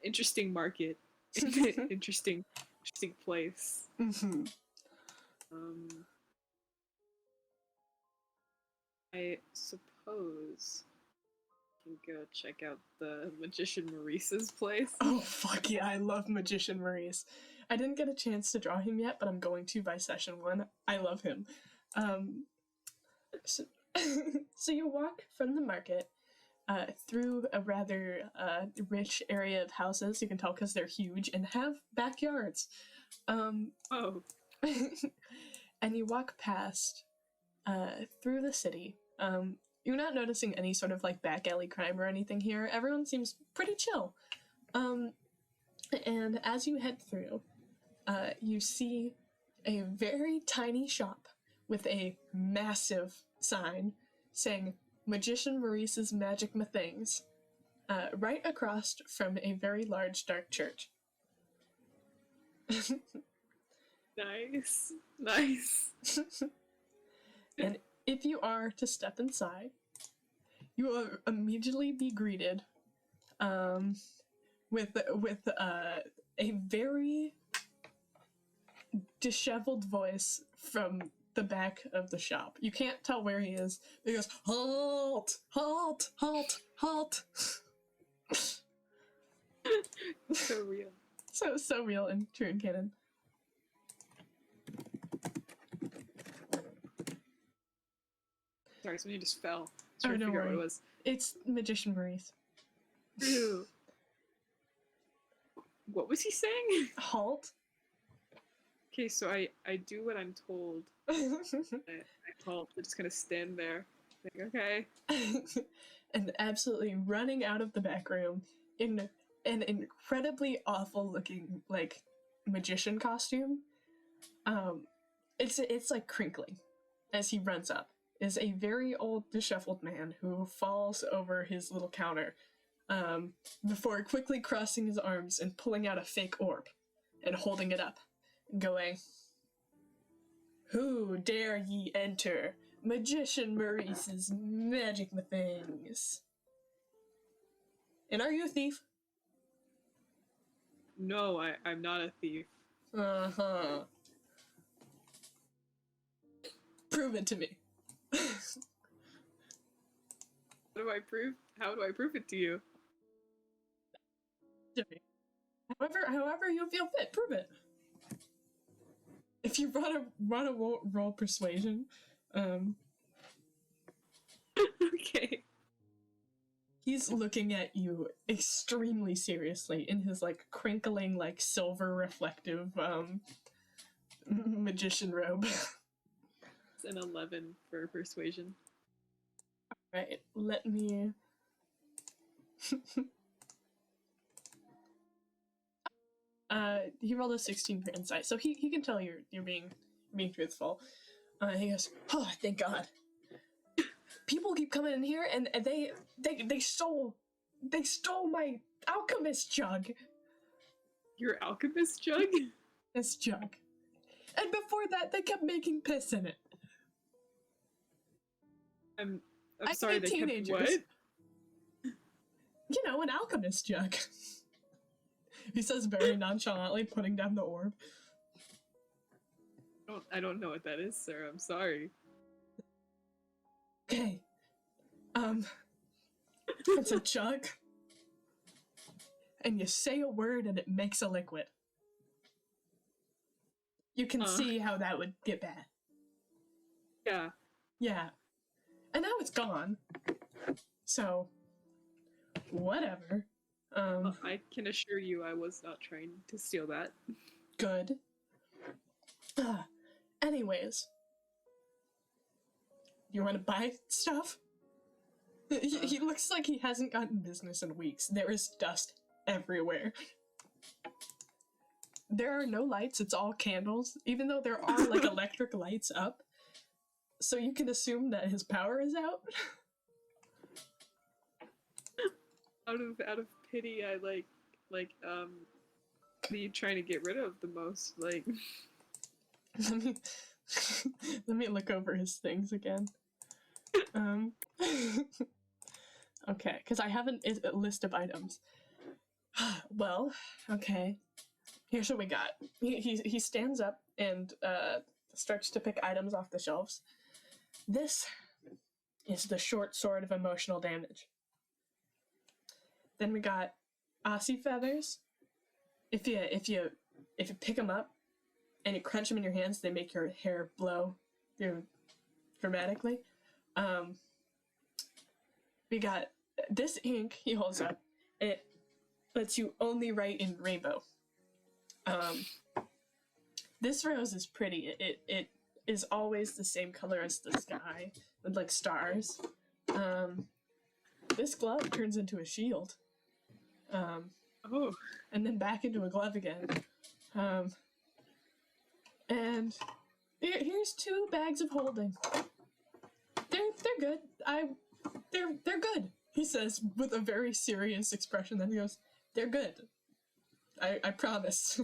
Speaker 2: interesting market, interesting place.
Speaker 1: Mm-hmm.
Speaker 2: I suppose you can go check out the Magician Maurice's place.
Speaker 1: Oh fuck yeah, I love Magician Maurice. I didn't get a chance to draw him yet, but I'm going to by session 1. I love him. So, so you walk from the market through a rather rich area of houses. You can tell because they're huge and have backyards.
Speaker 2: Oh.
Speaker 1: And you walk past through the city. You're not noticing any sort of like back alley crime or anything here. Everyone seems pretty chill. And as you head through, you see a very tiny shop with a massive sign saying Magician Maurice's Magic Things, right across from a very large dark church.
Speaker 2: Nice.
Speaker 1: And if you are to step inside, you will immediately be greeted with a very disheveled voice from the back of the shop. You can't tell where he is. He goes, "Halt! Halt! Halt! Halt!"
Speaker 2: So real.
Speaker 1: So real and true in canon.
Speaker 2: Sorry, somebody just fell.
Speaker 1: Oh,
Speaker 2: Trying to
Speaker 1: no
Speaker 2: figure out what
Speaker 1: worry.
Speaker 2: it was.
Speaker 1: It's Magician Maurice.
Speaker 2: Ew. What was he saying?
Speaker 1: Halt.
Speaker 2: Okay, so I do what I'm told. I halt. I just kind of stand there. Like, okay.
Speaker 1: And absolutely running out of the back room in an incredibly awful looking like magician costume. It's like crinkling as he runs up. Is a very old disheveled man who falls over his little counter before quickly crossing his arms and pulling out a fake orb and holding it up and going, "Who dare ye enter Magician Maurice's Magic Things? And are you a thief?"
Speaker 2: No, I'm not a thief.
Speaker 1: Uh-huh. Prove it to me.
Speaker 2: How do I prove it to you?
Speaker 1: However you feel fit, prove it. If you run a roll persuasion,
Speaker 2: Okay.
Speaker 1: he's looking at you extremely seriously in his like crinkling like silver reflective magician robe.
Speaker 2: It's an 11 for persuasion.
Speaker 1: Right, let me he rolled a 16 for insight, so he can tell you're being truthful. He goes, "Oh, thank God. People keep coming in here and they stole my alchemist jug."
Speaker 2: Your alchemist jug?
Speaker 1: This jug. And before that, they kept making piss in it.
Speaker 2: I'm
Speaker 1: I
Speaker 2: sorry,
Speaker 1: hate
Speaker 2: they
Speaker 1: teenagers.
Speaker 2: kept what?
Speaker 1: You know, an alchemist jug. He says very nonchalantly, putting down the orb.
Speaker 2: I don't know what that is, sir. I'm sorry.
Speaker 1: Okay. It's a jug. And you say a word and it makes a liquid. You can see how that would get bad.
Speaker 2: Yeah.
Speaker 1: Yeah. And now it's gone. So, whatever.
Speaker 2: I can assure you I was not trying to steal that.
Speaker 1: Good. Anyways. You want to buy stuff? He looks like he hasn't gotten business in weeks. There is dust everywhere. There are no lights, it's all candles. Even though there are like electric lights up, So you can assume that his power is out.
Speaker 2: Out of pity, I what are you trying to get rid of the most? Like,
Speaker 1: let me let me look over his things again. Okay, because I have a list of items. Well, okay. Here's what we got. He stands up and starts to pick items off the shelves. This is the short sword of emotional damage. Then we got Aussie feathers. If you pick them up and you crunch them in your hands, they make your hair blow dramatically. We got this ink he holds up. It lets you only write in rainbow. This rose is pretty. It is always the same color as the sky with like stars. This glove turns into a shield. And then back into a glove again. And here's 2 bags of holding. They're good. They're good, he says with a very serious expression. Then he goes, "They're good. I promise."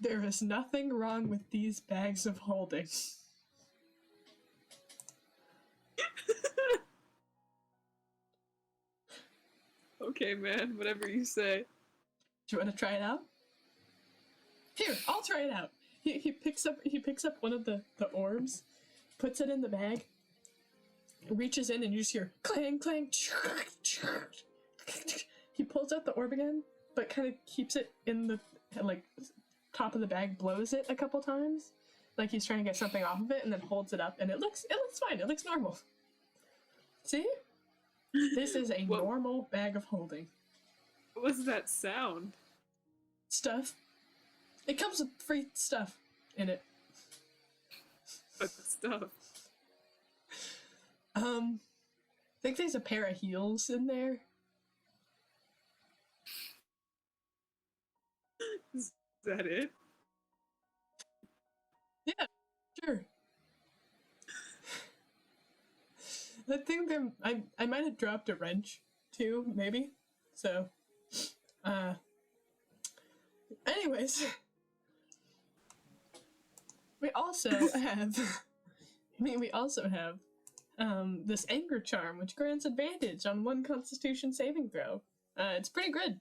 Speaker 1: There is nothing wrong with these bags of holding.
Speaker 2: Okay, man, whatever you say.
Speaker 1: Do you want to try it out? Here, I'll try it out. He picks up one of the orbs, puts it in the bag, reaches in, and you just hear clang clang. He pulls out the orb again, but kind of keeps it in the like top of the bag, blows it a couple times, like he's trying to get something off of it, and then holds it up, and it looks fine. It looks normal. See? This is a normal bag of holding.
Speaker 2: What was that sound?
Speaker 1: Stuff. It comes with free stuff in it.
Speaker 2: What stuff?
Speaker 1: I think there's a pair of heels in there.
Speaker 2: Is that it?
Speaker 1: Yeah, sure. I think I might have dropped a wrench too, maybe. So, anyways, we also have this anger charm, which grants advantage on 1 Constitution saving throw. It's pretty good.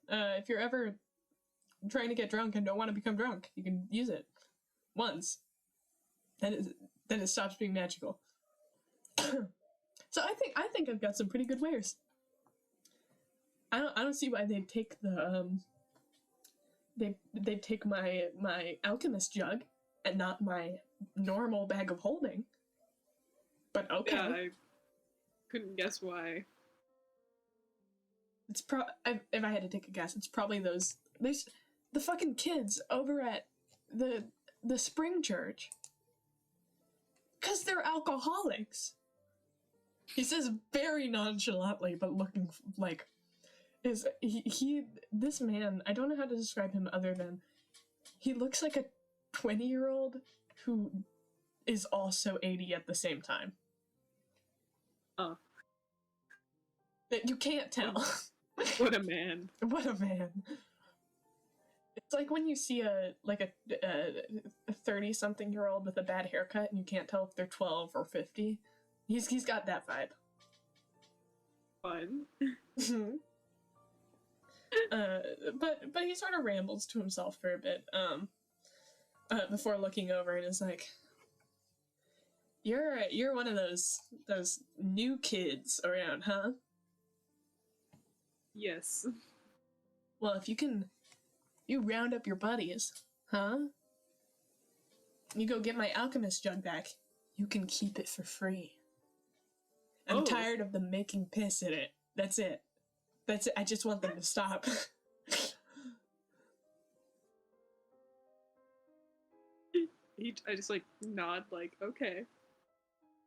Speaker 1: If you're ever trying to get drunk and don't want to become drunk, you can use it once. Then it stops being magical. So I think I've got some pretty good wares. I don't see why they'd take the they'd take my alchemist jug and not my normal bag of holding. But okay.
Speaker 2: Yeah, I couldn't guess why.
Speaker 1: It's if I had to take a guess, it's probably there's the fucking kids over at the spring church. 'Cause they're alcoholics. He says very nonchalantly, but looking like this man, I don't know how to describe him other than he looks like a 20-year-old who is also 80 at the same time.
Speaker 2: Oh.
Speaker 1: You can't tell.
Speaker 2: What a man.
Speaker 1: What a man. It's like when you see a 30-something-year-old with a bad haircut and you can't tell if they're 12 or 50. He's got that vibe.
Speaker 2: Fun.
Speaker 1: But he sort of rambles to himself for a bit before looking over and is like, You're one of those new kids around, huh?
Speaker 2: Yes.
Speaker 1: Well, if you round up your buddies, huh? You go get my alchemist jug back, you can keep it for free. I'm tired of them making piss in it. That's it. I just want them to stop.
Speaker 2: I just nod okay.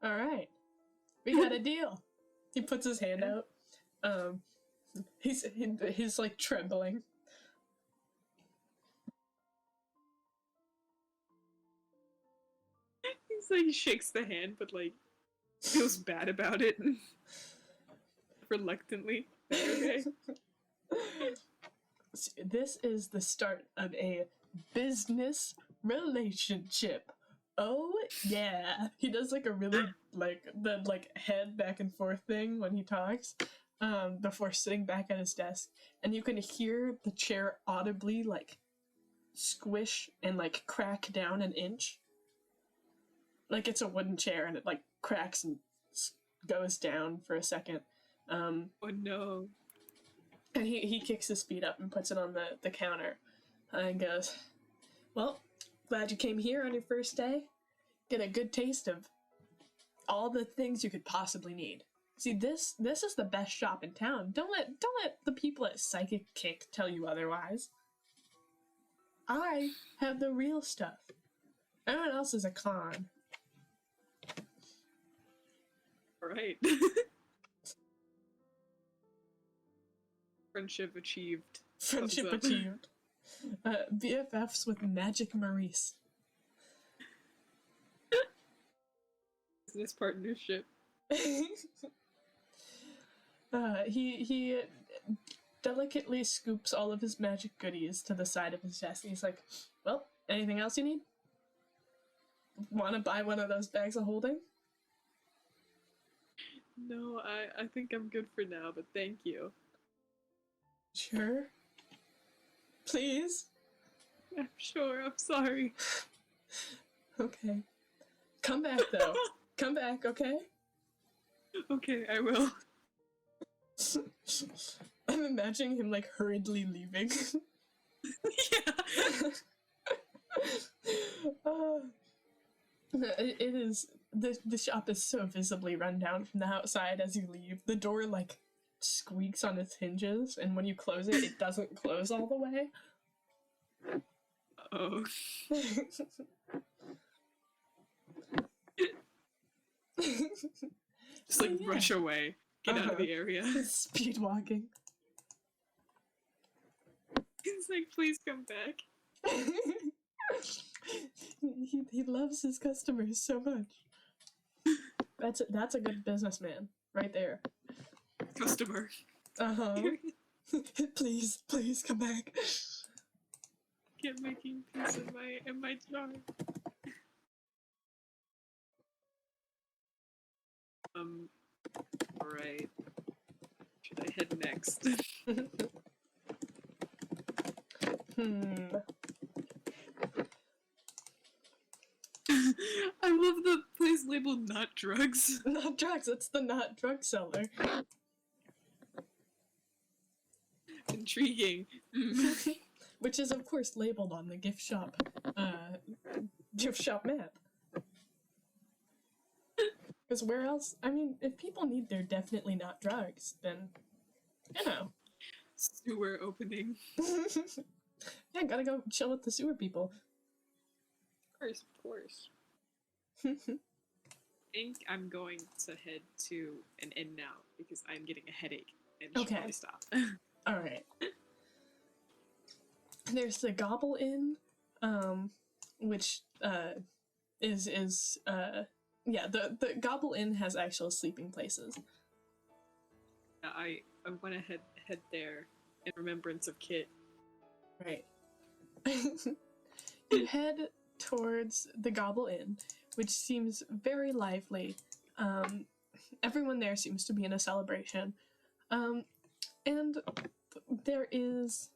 Speaker 1: All right, we got a deal. He puts his hand out. He's trembling.
Speaker 2: So he shakes the hand, but like feels bad about it. Reluctantly. Okay.
Speaker 1: This is the start of a business relationship. Oh yeah. He does like a really the head back and forth thing when he talks, before sitting back at his desk, and you can hear the chair audibly like squish and like crack down an inch. Like it's a wooden chair and it like cracks and goes down for a second.
Speaker 2: Oh no.
Speaker 1: And he kicks his feet up and puts it on the counter and goes, well, glad you came here on your first day. Get a good taste of all the things you could possibly need. See, this is the best shop in town. Don't let the people at Psychic Kick tell you otherwise. I have the real stuff. Everyone else is a con.
Speaker 2: Alright. Friendship achieved.
Speaker 1: Friendship achieved. BFFs with Magic Maurice.
Speaker 2: Business partnership.
Speaker 1: He delicately scoops all of his magic goodies to the side of his desk. He's like, well, anything else you need? Want to buy one of those bags of holding?
Speaker 2: No, I think I'm good for now, but thank you.
Speaker 1: Sure. Please?
Speaker 2: I'm sure, I'm sorry.
Speaker 1: Okay. Come back, though. Come back, okay?
Speaker 2: Okay, I will.
Speaker 1: I'm imagining him, like, hurriedly leaving.
Speaker 2: Yeah.
Speaker 1: It is... The shop is so visibly run down from the outside as you leave. The door, like, squeaks on its hinges, and when you close it, it doesn't close all the way.
Speaker 2: Oh. Just like rush away. Get out of the area.
Speaker 1: Speed walking.
Speaker 2: He's like, please come back.
Speaker 1: he loves his customers so much. That's a good businessman right there.
Speaker 2: Customer.
Speaker 1: Please come back.
Speaker 2: Get making peace in my jar. Alright. Should I head next? I love the place labeled not drugs.
Speaker 1: Not drugs, it's the not drug seller.
Speaker 2: Intriguing.
Speaker 1: Which is of course labeled on the gift shop map. Because where else? I mean, if people need their definitely not drugs, then, you know.
Speaker 2: Sewer opening.
Speaker 1: Yeah, gotta go chill with the sewer people.
Speaker 2: Of course. I think I'm going to head to an inn now because I'm getting a headache and should probably stop.
Speaker 1: Alright. There's the Gobble Inn, which the Gobble Inn has actual sleeping places.
Speaker 2: I want to head there in remembrance of Kit.
Speaker 1: Right. You head towards the Gobble Inn, which seems very lively. Everyone there seems to be in a celebration. And there is,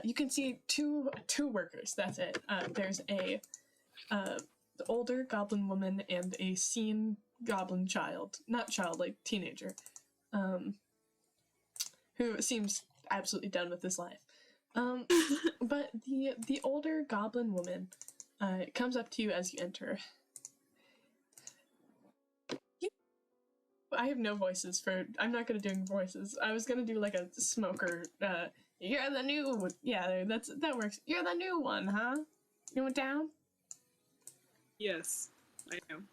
Speaker 1: you can see two workers, that's it. There's a older goblin woman and a seen goblin child, not child, like teenager, who seems absolutely done with his life. But the older goblin woman comes up to you as you enter. I have no voices I'm not gonna do voices. I was gonna do like a smoker, you're the new, yeah, that works. You're the new one, huh? You went down?
Speaker 2: Yes, I am.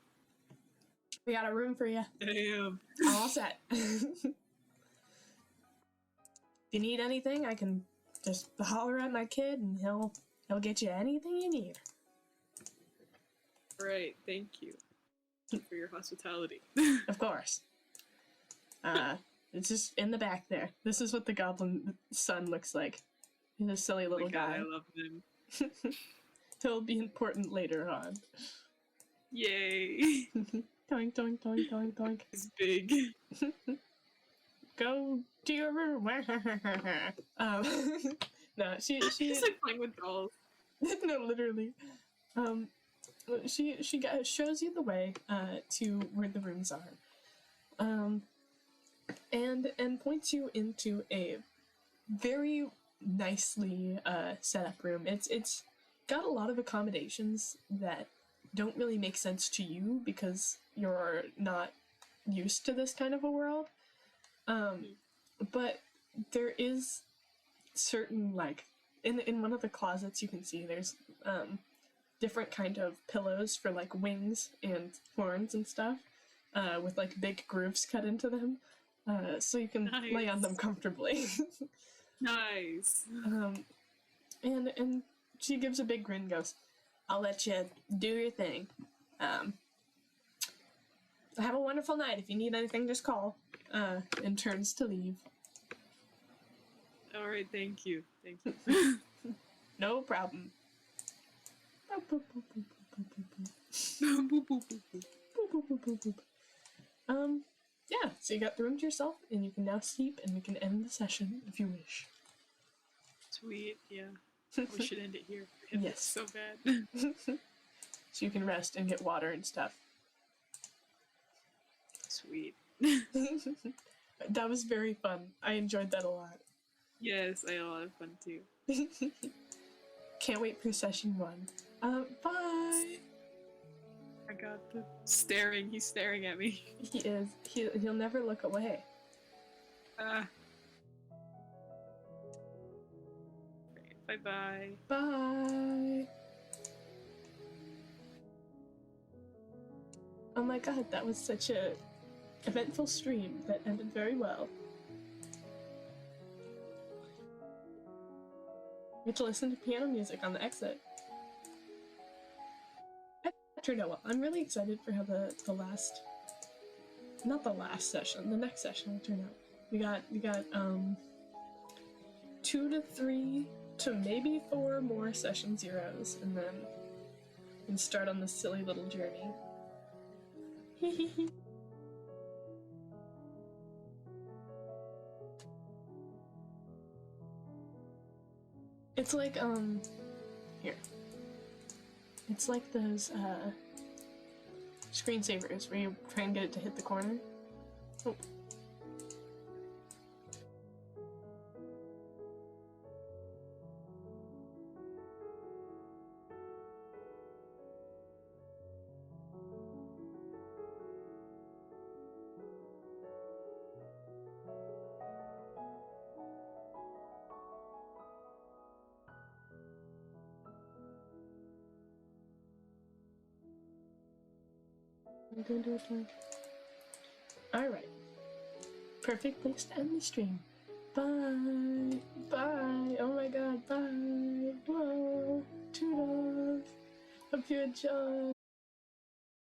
Speaker 1: We got a room for you.
Speaker 2: I am.
Speaker 1: All set. If you need anything, I can just holler at my kid and he'll get you anything you need.
Speaker 2: Alright, thank you for your hospitality.
Speaker 1: Of course. It's just in the back there. This is what the goblin son looks like. He's a silly little guy.
Speaker 2: I love him.
Speaker 1: He'll be important later on.
Speaker 2: Yay!
Speaker 1: Doink, doink, doink, doink, doink.
Speaker 2: He's big.
Speaker 1: Go to your room. No,
Speaker 2: He's like playing with dolls.
Speaker 1: no, literally. She shows you the way to where the rooms are, and points you into a very nicely set up room. It's got a lot of accommodations that don't really make sense to you because you're not used to this kind of a world. But there is certain, like, in one of the closets you can see there's different kind of pillows for like wings and horns and stuff, with like big grooves cut into them, so you can lay on them comfortably.
Speaker 2: Nice.
Speaker 1: And she gives a big grin and goes, I'll let you do your thing. Have a wonderful night. If you need anything, just call. And turns to leave.
Speaker 2: Alright, thank you. Thank you.
Speaker 1: No problem. Yeah, so you got the room to yourself, and you can now sleep, and we can end the session if you wish.
Speaker 2: Sweet, yeah. We should end it here.
Speaker 1: Yes.
Speaker 2: So bad.
Speaker 1: So you can rest and get water and stuff.
Speaker 2: Sweet.
Speaker 1: That was very fun. I enjoyed that a lot.
Speaker 2: Yes, I had a lot of fun too.
Speaker 1: Can't wait for session 1. Bye!
Speaker 2: I got the staring. He's staring at me.
Speaker 1: He is. He'll never look away.
Speaker 2: Bye-bye.
Speaker 1: Bye! Oh my god, that was such a eventful stream that ended very well. We get to listen to piano music on the exit. That turned out well. I'm really excited for how the last, not the last session, the next session will turn out. We got 2 to 3 to maybe 4 more session zeros, and then we can start on this silly little journey. It's like, here. It's like those, screensavers where you try and get it to hit the corner. Oh. I'm gonna do it again. Alright. Perfect place to end the stream. Bye! Bye! Oh my god, bye! Whoa! Toodles! Hope you enjoy!